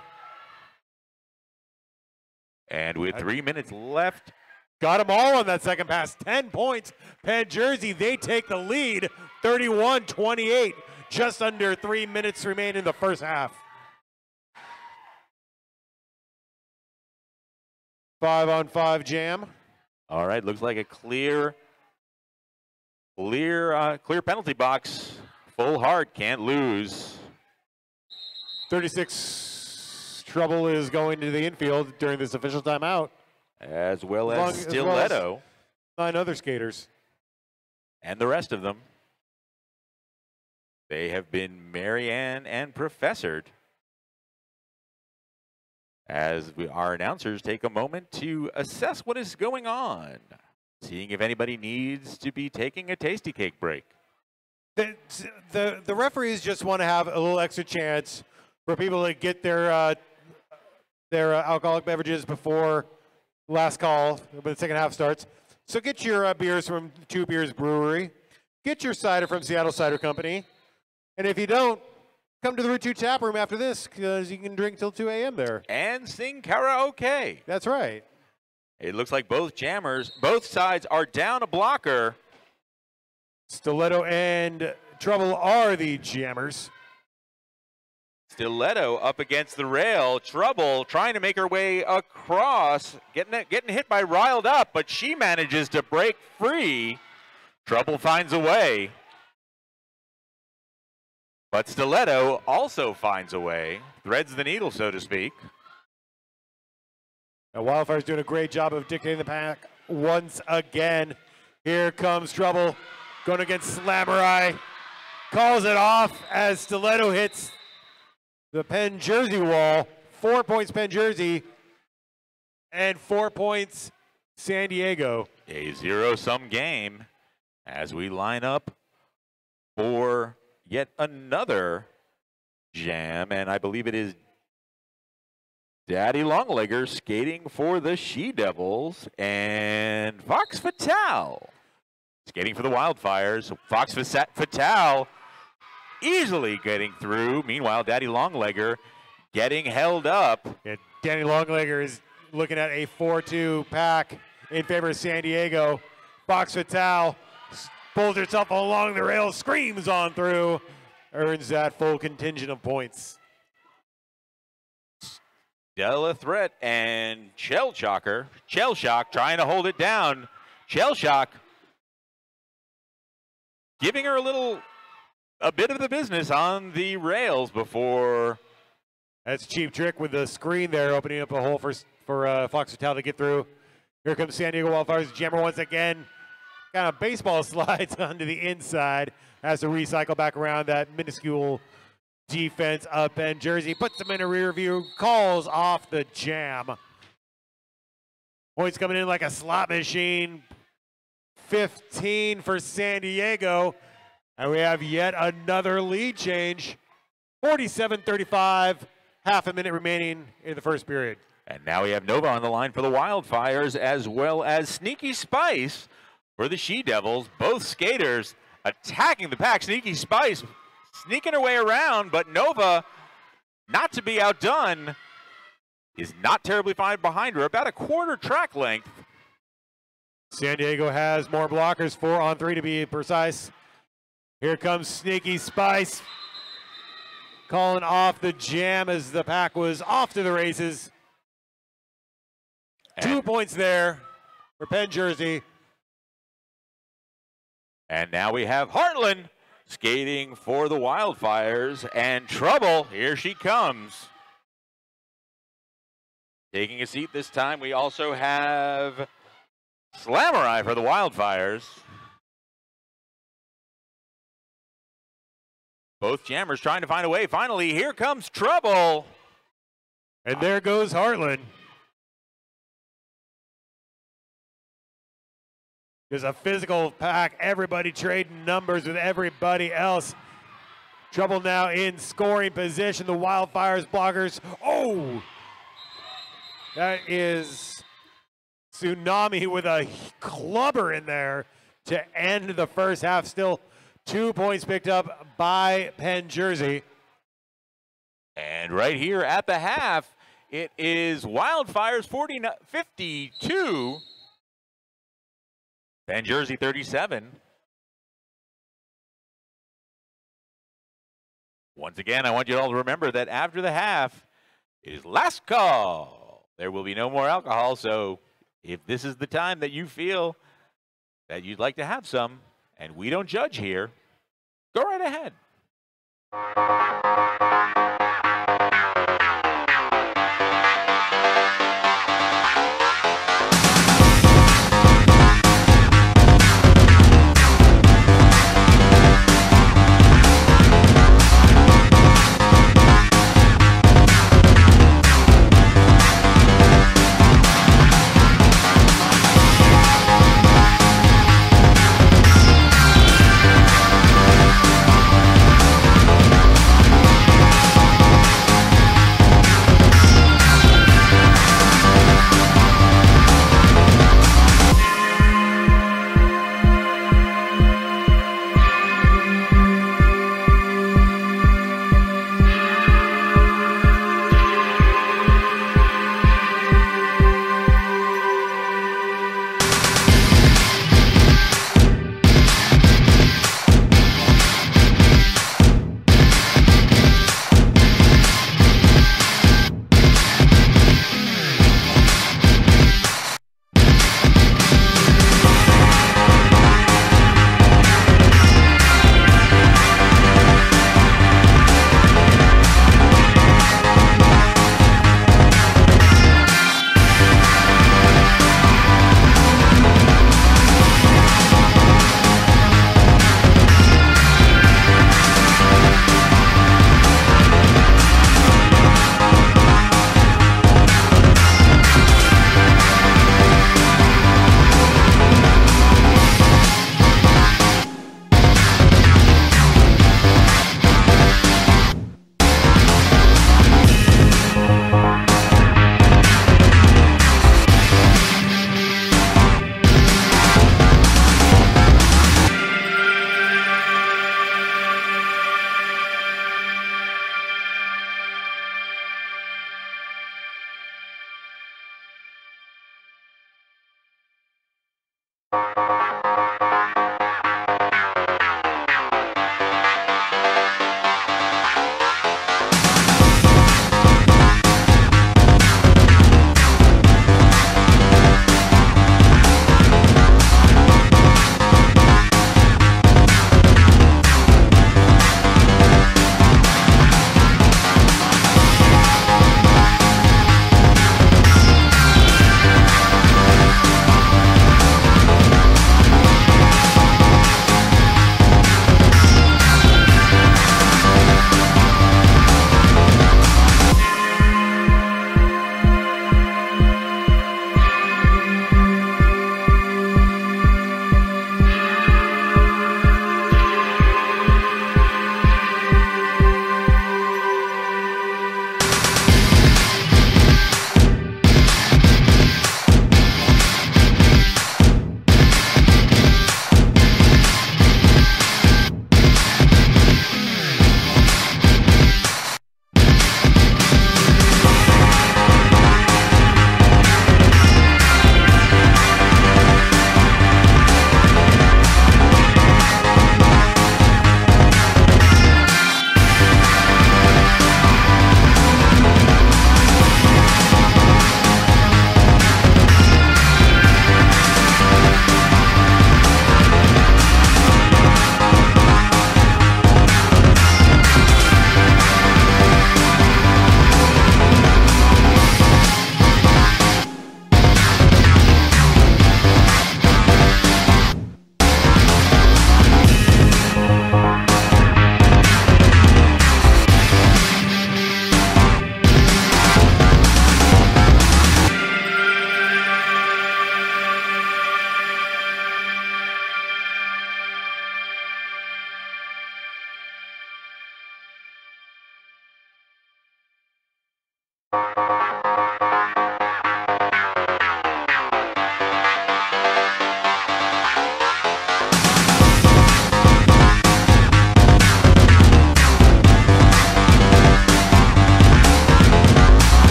And with 3 minutes left. Got them all on that second pass. 10 points. Penn Jersey, they take the lead. 31-28. Just under 3 minutes remain in the first half. 5-on-5 jam. All right, looks like a clear penalty box. Full hard, can't lose. 36 trouble is going to the infield during this official timeout. As well as Stiletto. 9 other skaters. And the rest of them. They have been Marianne and Professored. As our announcers take a moment to assess what is going on. Seeing if anybody needs to be taking a tasty cake break. The referees just want to have a little extra chance for people to get their alcoholic beverages before last call when the second half starts. So get your beers from Two Beers Brewery. Get your cider from Seattle Cider Company. And if you don't, come to the Route 2 Tap Room after this because you can drink till 2 a.m. there. And sing karaoke. That's right. It looks like both sides are down a blocker. Stiletto and Trouble are the jammers. Stiletto up against the rail. Trouble trying to make her way across. Getting hit by Riled Up, but she manages to break free. Trouble finds a way. But Stiletto also finds a way. Threads the needle, so to speak. And Wildfire's doing a great job of dictating the pack once again. Here comes Trouble going against Slamurai. Calls it off as Stiletto hits the Penn Jersey wall. 4 points Penn Jersey and 4 points San Diego. A zero-sum game as we line up for yet another jam, and I believe it is Daddy Longlegger skating for the She-Devils, and Fox Fatale skating for the Wildfires. Fox Fatale easily getting through. Meanwhile, Daddy Longlegger getting held up. Yeah, Daddy Longlegger is looking at a 4-2 pack in favor of San Diego. Fox Fatale pulls herself along the rail, screams on through, earns that full contingent of points. Della Threat and Shellshock trying to hold it down. Shellshock giving her a bit of the business on the rails before. That's Cheap Trick with the screen there, opening up a hole for Fox Fatale to get through. Here comes San Diego Wildfires. Jammer once again. Kind of baseball slides onto the inside. Has to recycle back around that minuscule defense up, and Jersey puts him in a rear view, calls off the jam. Points coming in like a slot machine. 15 for San Diego. And we have yet another lead change. 47-35, half a minute remaining in the first period. And now we have Nova on the line for the Wildfires, as well as Sneaky Spice for the She-Devils. Both skaters attacking the pack. Sneaky Spice sneaking her way around, but Nova, not to be outdone, is not terribly far behind her, about a quarter track length. San Diego has more blockers, 4-on-3 to be precise. Here comes Sneaky Spice, calling off the jam as the pack was off to the races. And 2 points there for Penn Jersey. And now we have Heartland skating for the Wildfires, and Trouble, here she comes. Taking a seat this time, we also have Slamurai for the Wildfires. Both jammers trying to find a way. Finally, here comes Trouble. And there goes Heartland. There's a physical pack, everybody trading numbers with everybody else. Trouble now in scoring position. The Wildfires blockers. Oh! That is Tsunami with a clubber in there to end the first half. Still 2 points picked up by Penn Jersey. And right here at the half, it is Wildfires 52. Penn Jersey 37. Once again, I want you all to remember that after the half, it is last call. There will be no more alcohol, so if this is the time that you feel that you'd like to have some, and we don't judge here, go right ahead.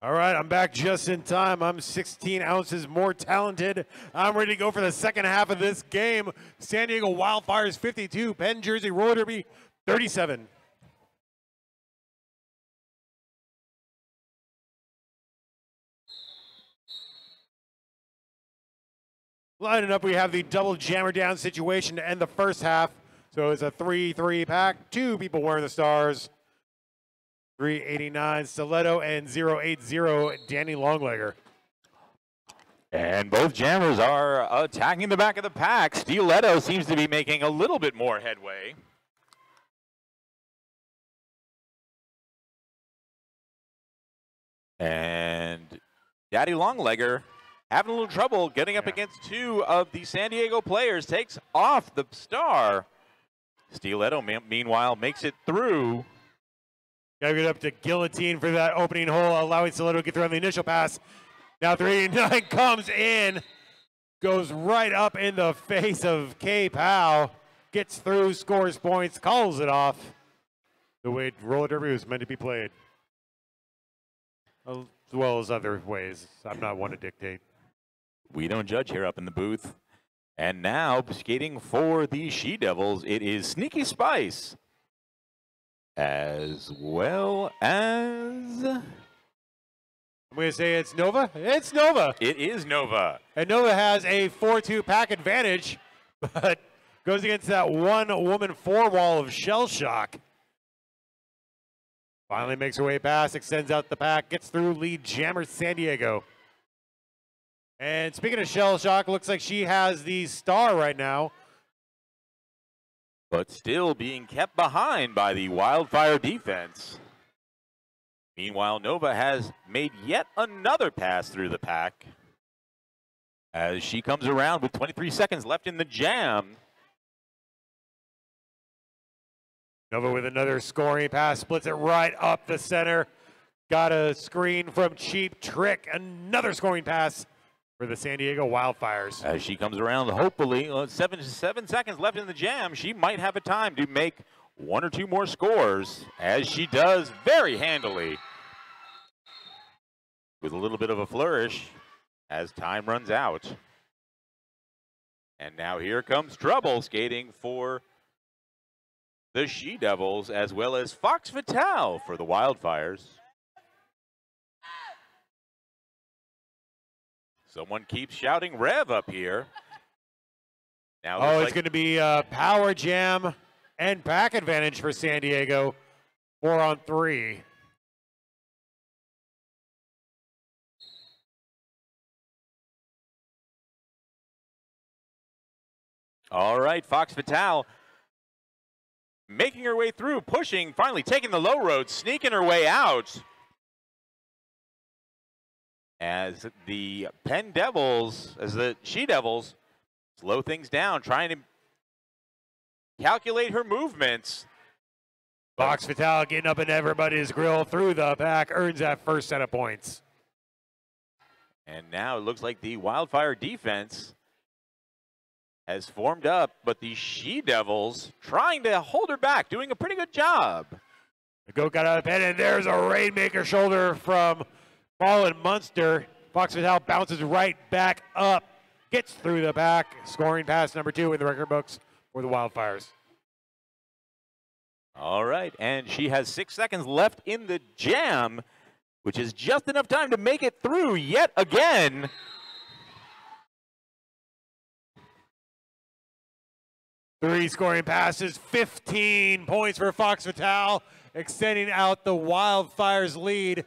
All right, I'm back just in time. I'm 16 ounces more talented. I'm ready to go for the second half of this game. San Diego Wildfires 52, Penn Jersey Roller Derby 37. Lining up, we have the double jammer down situation to end the first half. So it's a 3-3 pack. 2 people wearing the stars. 389 Stiletto and 080 Danny Longlegger. And both jammers are attacking the back of the pack. Stiletto seems to be making a little bit more headway. And Daddy Longlegger having a little trouble getting up against 2 of the San Diego players. Takes off the star. Stiletto, meanwhile, makes it through. Got to get up to Guillotine for that opening hole, allowing Stiletto to get through on the initial pass. Now 389 comes in, goes right up in the face of K. Powell, gets through, scores points, calls it off. The way roller derby was meant to be played, as well as other ways. I'm not one to dictate. We don't judge here up in the booth. And now skating for the She-Devils, it is Sneaky Spice, as well as... I'm going to say it's Nova. It's Nova. It is Nova. And Nova has a 4-2 pack advantage, but goes against that one-woman four-wall of Shell Shock. Finally makes her way past, extends out the pack, gets through lead jammer San Diego. And speaking of Shell Shock, looks like she has the star right now. But still being kept behind by the Wildfire defense. Meanwhile, Nova has made yet another pass through the pack as she comes around with 23 seconds left in the jam. Nova with another scoring pass, splits it right up the center. Got a screen from Cheap Trick, another scoring pass for the San Diego Wildfires. As she comes around, hopefully, 7 seconds left in the jam, she might have a time to make 1 or 2 more scores, as she does very handily. With a little bit of a flourish as time runs out. And now here comes trouble skating for the She-Devils, as well as Fox Fatale for the Wildfires. Someone keeps shouting Rev up here. Now it's going to be power jam and pack advantage for San Diego. 4-on-3. All right, Fox Fatale making her way through, pushing, finally taking the low road, sneaking her way out. As the Penn Devils, as the She-Devils slow things down, trying to calculate her movements. Fox Fatale getting up in everybody's grill through the pack, earns that first set of points. And now it looks like the Wildfire defense has formed up, but the She-Devils trying to hold her back, doing a pretty good job. The goat got out of the pen, and there's a Rainmaker shoulder from Fallen Munster. Fox Fatale bounces right back up, gets through the back, scoring pass number 2 in the record books for the Wildfires. All right, and she has 6 seconds left in the jam, which is just enough time to make it through yet again. Three scoring passes, 15 points for Fox Fatale, extending out the Wildfires' lead.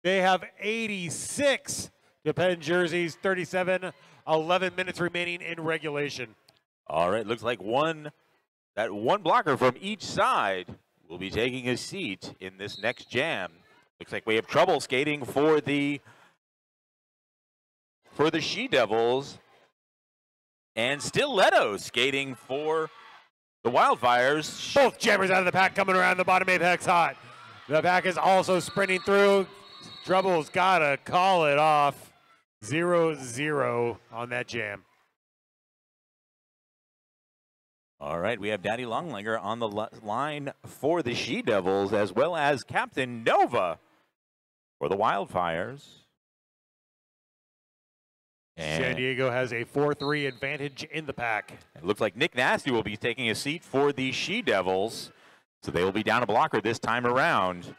They have 86 to Penn Jersey's 37, 11 minutes remaining in regulation. All right, looks like that one blocker from each side will be taking a seat in this next jam. Looks like we have trouble skating for the She-Devils, and Stiletto skating for the Wildfires. Both jammers out of the pack coming around the bottom apex hot. The pack is also sprinting through. Trouble's got to call it off. 0-0 on that jam. All right, we have Daddy Longlegger on the line for the She-Devils, as well as Captain Nova for the Wildfires. San And Diego has a 4-3 advantage in the pack. it looks like Nick Nasty will be taking a seat for the She-Devils. So they will be down a blocker this time around.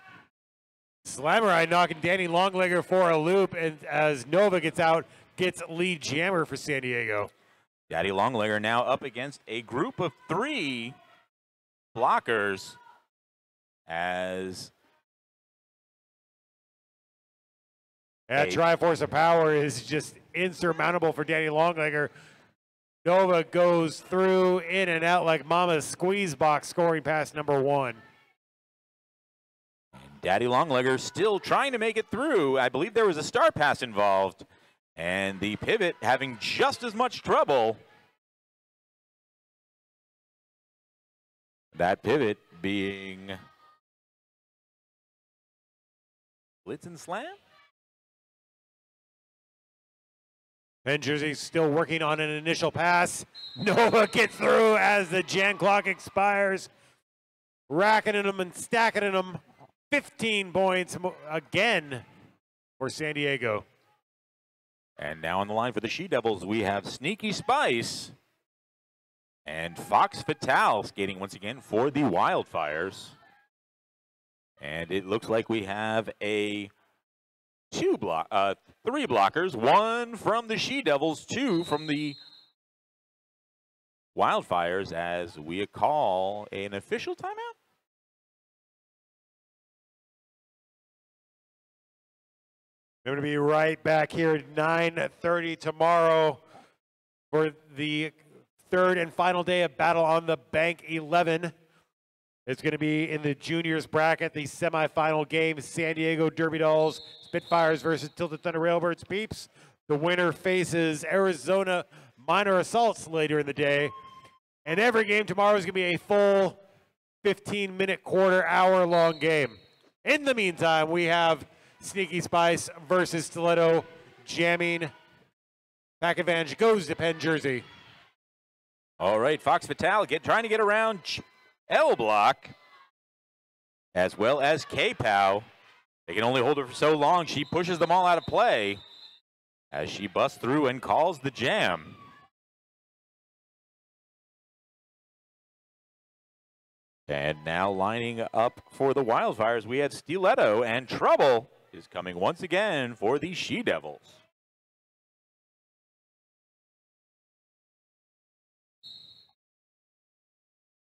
Slammerite knocking Danny Longlegger for a loop, and as Nova gets out, gets lead jammer for San Diego. Daddy Longlegger now up against a group of 3 blockers as That Triforce of Power is just insurmountable for Danny Longlegger. Nova goes through, in and out like Mama's squeeze box, scoring pass number 1. Daddy Longlegger still trying to make it through. I believe there was a star pass involved. And the pivot having just as much trouble. That pivot being Blitz and Slam? And Jersey still working on an initial pass. Nova gets through as the gen clock expires. Racking them and stacking them. 15 points again for San Diego. And now on the line for the She-Devils, we have Sneaky Spice and Fox Fatale skating once again for the Wildfires. And it looks like we have a 3 blockers, 1 from the She-Devils, 2 from the Wildfires, as we call an official timeout. We're going to be right back here at 9:30 tomorrow for the 3rd and final day of Battle on the Bank 11. It's going to be in the juniors bracket, the semifinal game, San Diego Derby Dolls, Spitfires versus Tilted Thunder Railbirds Peeps. The winner faces Arizona Minor Assaults later in the day. And every game tomorrow is going to be a full 15-minute, quarter-hour-long game. In the meantime, we have Sneaky Spice versus Stiletto jamming. Pack advantage goes to Penn Jersey. All right, Fox Fatale trying to get around L Block as well as K-Pow. They can only hold her for so long. She pushes them all out of play as she busts through and calls the jam. And now lining up for the Wildfires, we had Stiletto, and Trouble is coming once again for the She-Devils.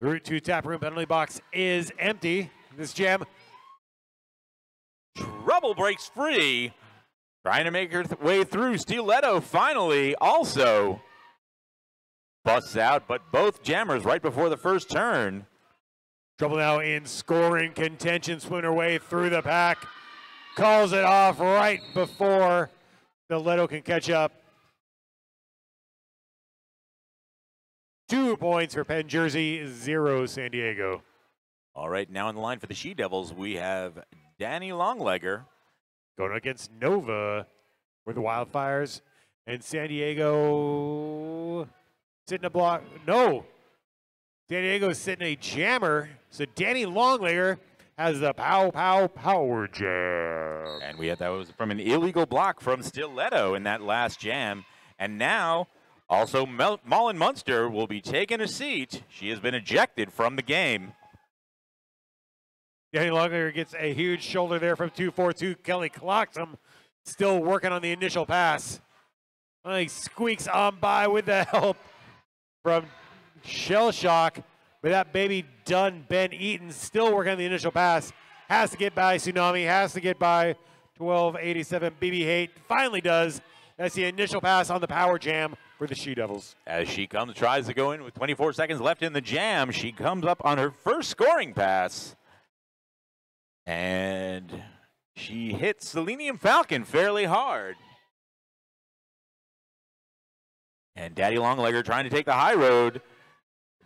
Route 2 tap room penalty box is empty. This jam. Trouble breaks free. Trying to make her way through. Stiletto finally also busts out, but both jammers right before the first turn. Trouble now in scoring contention, swimming her way through the pack. Calls it off right before Stiletto can catch up. 2 points for Penn Jersey, 0 San Diego. All right, now on the line for the She-Devils, we have Danny Longlegger. Going against Nova for the Wildfires. And San Diego sitting a block. No. San Diego's sitting a jammer. So Danny Longlegger has the power jam. And that was from an illegal block from Stiletto in that last jam. And now also Mullen Munster will be taking a seat. She has been ejected from the game. Danny Longlegger gets a huge shoulder there from 242. Kelly clocks him. Still working on the initial pass. He squeaks on by with the help from Shell Shock. But that baby done Ben Eaton still working on the initial pass. Has to get by Tsunami. Has to get by 1287 BB Hate. Finally does. That's the initial pass on the power jam for the She-Devils. As she tries to go in with 24 seconds left in the jam. She comes up on her first scoring pass. And she hits Selenium Falcon fairly hard. And Daddy Longlegger trying to take the high road,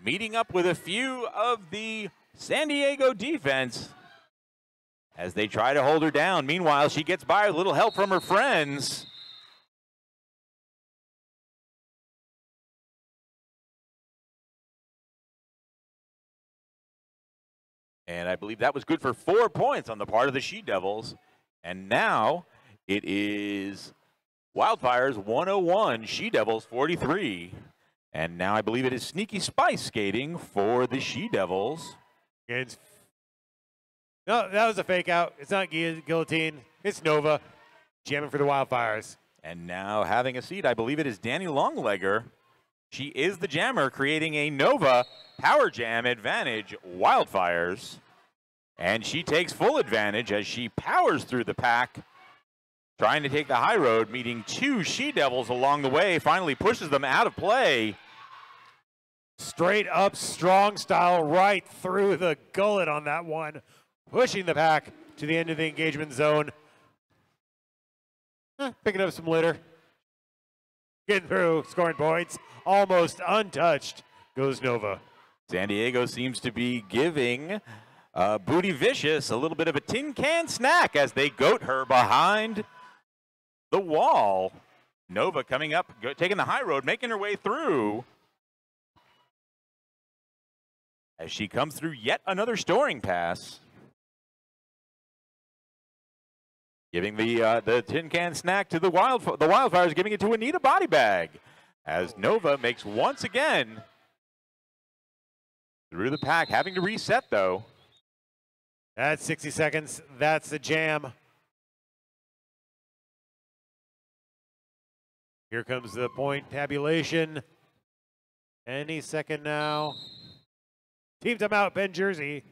meeting up with a few of the San Diego defense as they try to hold her down. Meanwhile, she gets by with a little help from her friends. And I believe that was good for 4 points on the part of the She-Devils. And now it is Wildfires 101, She-Devils 43. And now I believe it is Sneaky Spice skating for the She-Devils. No, that was a fake out. It's not Guillotine. It's Nova jamming for the Wildfires. And now having a seat, I believe it is Danny Longlegger. She is the jammer, creating a Nova power jam advantage, Wildfires. And she takes full advantage as she powers through the pack, trying to take the high road, meeting two She-Devils along the way, finally pushes them out of play. Straight up strong style right through the gullet on that one, pushing the pack to the end of the engagement zone. Picking up some litter. Getting through, scoring points. Almost untouched goes Nova. San Diego seems to be giving Booty Vicious a little bit of a tin can snack as they goat her behind the wall. Nova coming up, taking the high road, making her way through. As she comes through yet another storing pass. Giving the tin can snack to the Wildfires, giving it to Anita Body Bag. As Nova makes once again through the pack, having to reset though. That's 60 seconds. That's the jam. Here comes the point tabulation. Any second now. Team timeout, Ben Jersey.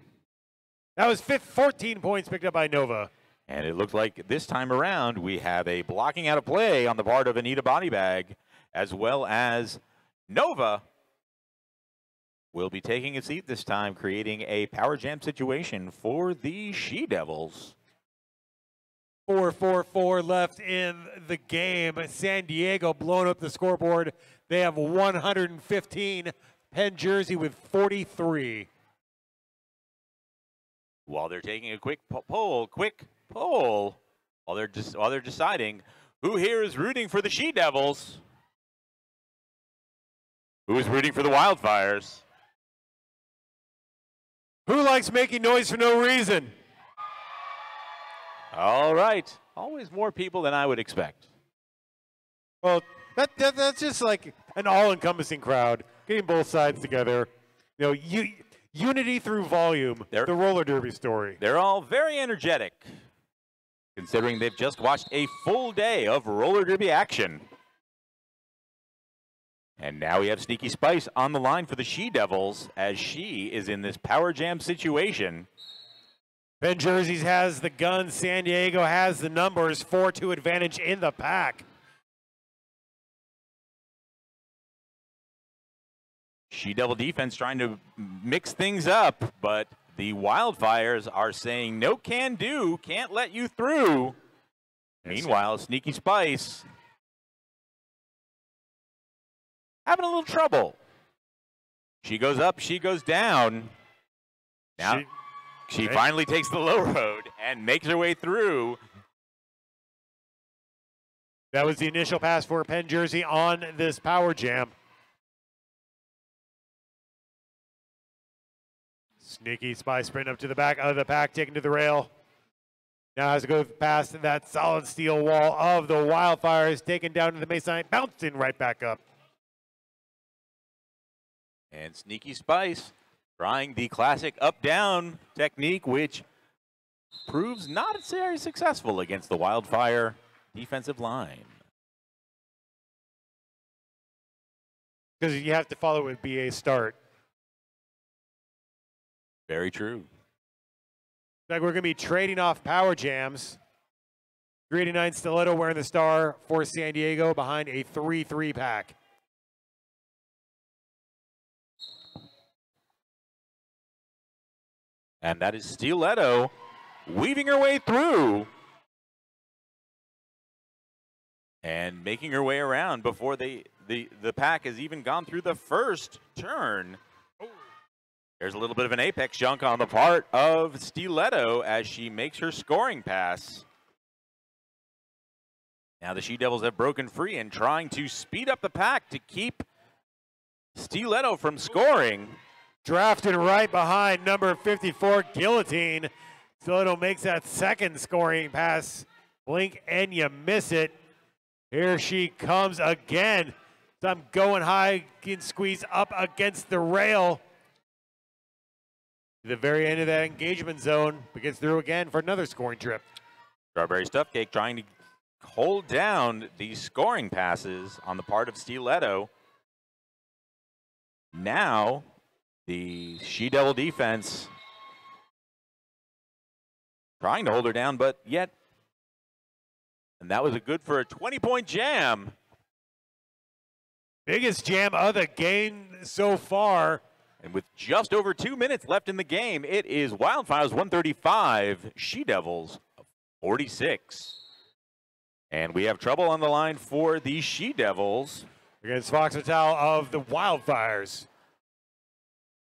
That was 14 points picked up by Nova. And it looks like this time around we have a blocking out of play on the part of Anita Body Bag, as well as Nova will be taking a seat this time, creating a power jam situation for the She-Devils. 4:44 left in the game. San Diego blowing up the scoreboard. They have 115. Penn Jersey with 43. While they're taking a quick poll, while they're deciding who here is rooting for the She-Devils, who is rooting for the Wildfires. Who likes making noise for no reason? All right, always more people than I would expect. Well, that's just like an all-encompassing crowd, getting both sides together. You know, unity through volume. The roller derby story. They're all very energetic, considering they've just watched a full day of roller derby action. And now we have Sneaky Spice on the line for the She-Devils as she is in this power jam situation. Ben Jersey has the gun. San Diego has the numbers. 4-2 advantage in the pack. She-Devil defense trying to mix things up, but the Wildfires are saying no can do, can't let you through. Meanwhile, Sneaky Spice having a little trouble. She goes up, she goes down. Now she finally takes the low road and makes her way through. That was the initial pass for Penn Jersey on this power jam. Sneaky Spice sprint up to the back of the pack, taken to the rail. Now has to go past that solid steel wall of the Wildfires, taken down to the baseline, bouncing right back up. And Sneaky Spice trying the classic up-down technique, which proves not very successful against the Wildfire defensive line. Because you have to follow with BA start. Very true. Like we're going to be trading off power jams. 389 Stiletto wearing the star for San Diego behind a 3-3 pack. And that is Stiletto weaving her way through and making her way around before the pack has even gone through the first turn. There's a little bit of an apex junk on the part of Stiletto as she makes her scoring pass. Now the She-Devils have broken free and trying to speed up the pack to keep Stiletto from scoring. Drafted right behind number 54, Guillotine. Stiletto makes that second scoring pass. Blink and you miss it. Here she comes again. Some going high, can squeeze up against the rail. To the very end of that engagement zone, but gets through again for another scoring trip. Strawberry Stuffed Cake trying to hold down the scoring passes on the part of Stiletto. Now, the She-Devil defense trying to hold her down, but yet, and that was a good for a 20-point jam. Biggest jam of the game so far. And with just over 2 minutes left in the game, it is Wildfires 135, She-Devils 46. And we have trouble on the line for the She-Devils. Against Fox Vital of the Wildfires.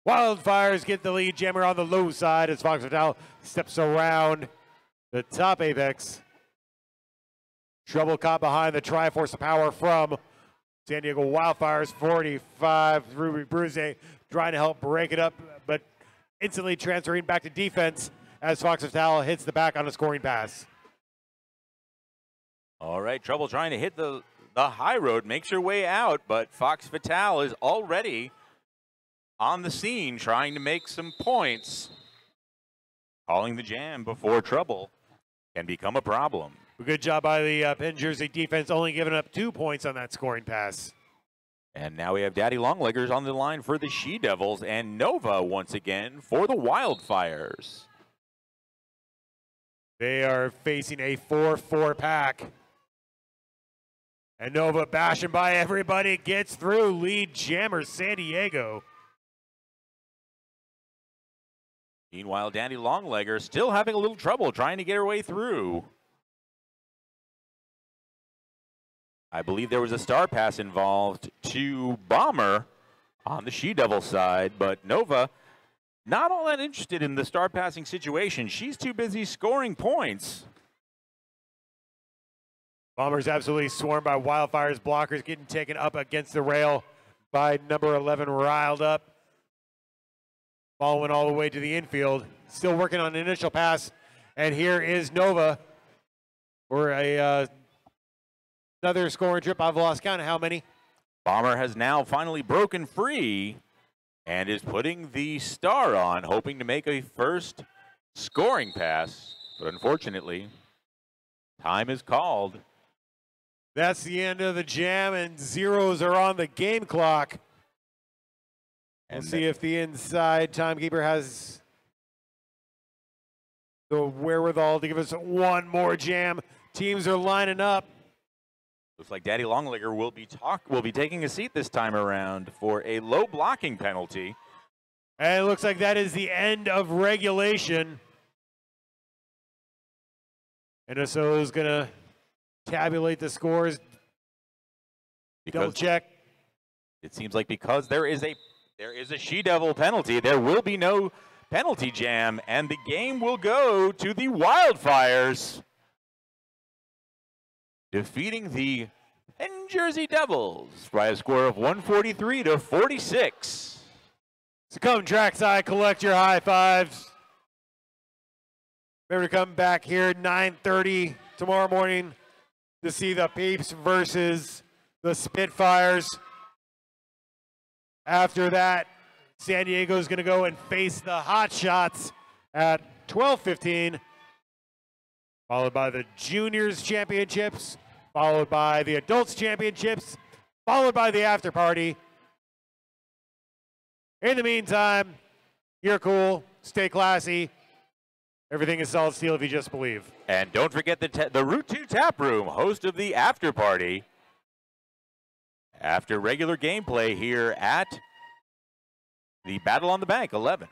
Wildfires get the lead. Jammer on the low side as Fox Vital steps around the top apex. Trouble caught behind the Triforce of Power from San Diego Wildfires. 45, Ruby Bruze trying to help break it up, but instantly transferring back to defense as Fox Vital hits the back on a scoring pass. All right, Trouble trying to hit the high road, makes her way out, but Fox Vital is already on the scene trying to make some points. Calling the jam before Trouble can become a problem. Good job by the Penn Jersey defense, only giving up 2 points on that scoring pass. And now we have Daddy Longleggers on the line for the She-Devils and Nova once again for the Wildfires. They are facing a 4-4 pack. And Nova bashing by everybody, gets through. Lead jammer San Diego. Meanwhile, Daddy Longlegger still having a little trouble trying to get her way through. I believe there was a star pass involved to Bomber on the She-Devil side, but Nova not all that interested in the star passing situation. She's too busy scoring points. Bombers absolutely swarmed by Wildfires. Blockers getting taken up against the rail by number 11, Riled Up. Ball went all the way to the infield. Still working on an initial pass. And here is Nova for another scoring trip. I've lost count of how many. Bomber has now finally broken free and is putting the star on, hoping to make a first scoring pass. But unfortunately, time is called. That's the end of the jam, and zeros are on the game clock. And see if the inside timekeeper has the wherewithal to give us one more jam. Teams are lining up. Looks like Daddy Longlegger will be taking a seat this time around for a low blocking penalty. And it looks like that is the end of regulation. NSO is going to tabulate the scores. Double check. It seems like because there is a She-Devil penalty, there will be no penalty jam, and the game will go to the Wildfires, defeating the Penn Jersey Devils by a score of 143-46. So come trackside, collect your high fives. Remember to come back here at 9:30 tomorrow morning to see the Peeps versus the Spitfires. After that, San Diego is going to go and face the Hot Shots at 12:15, followed by the Juniors Championships, followed by the Adults Championships, followed by the After Party. In the meantime, you're cool, stay classy. Everything is solid steel if you just believe. And don't forget the Route 2 Tap Room, host of the After Party. After regular gameplay here at the Battle on the Bank 11.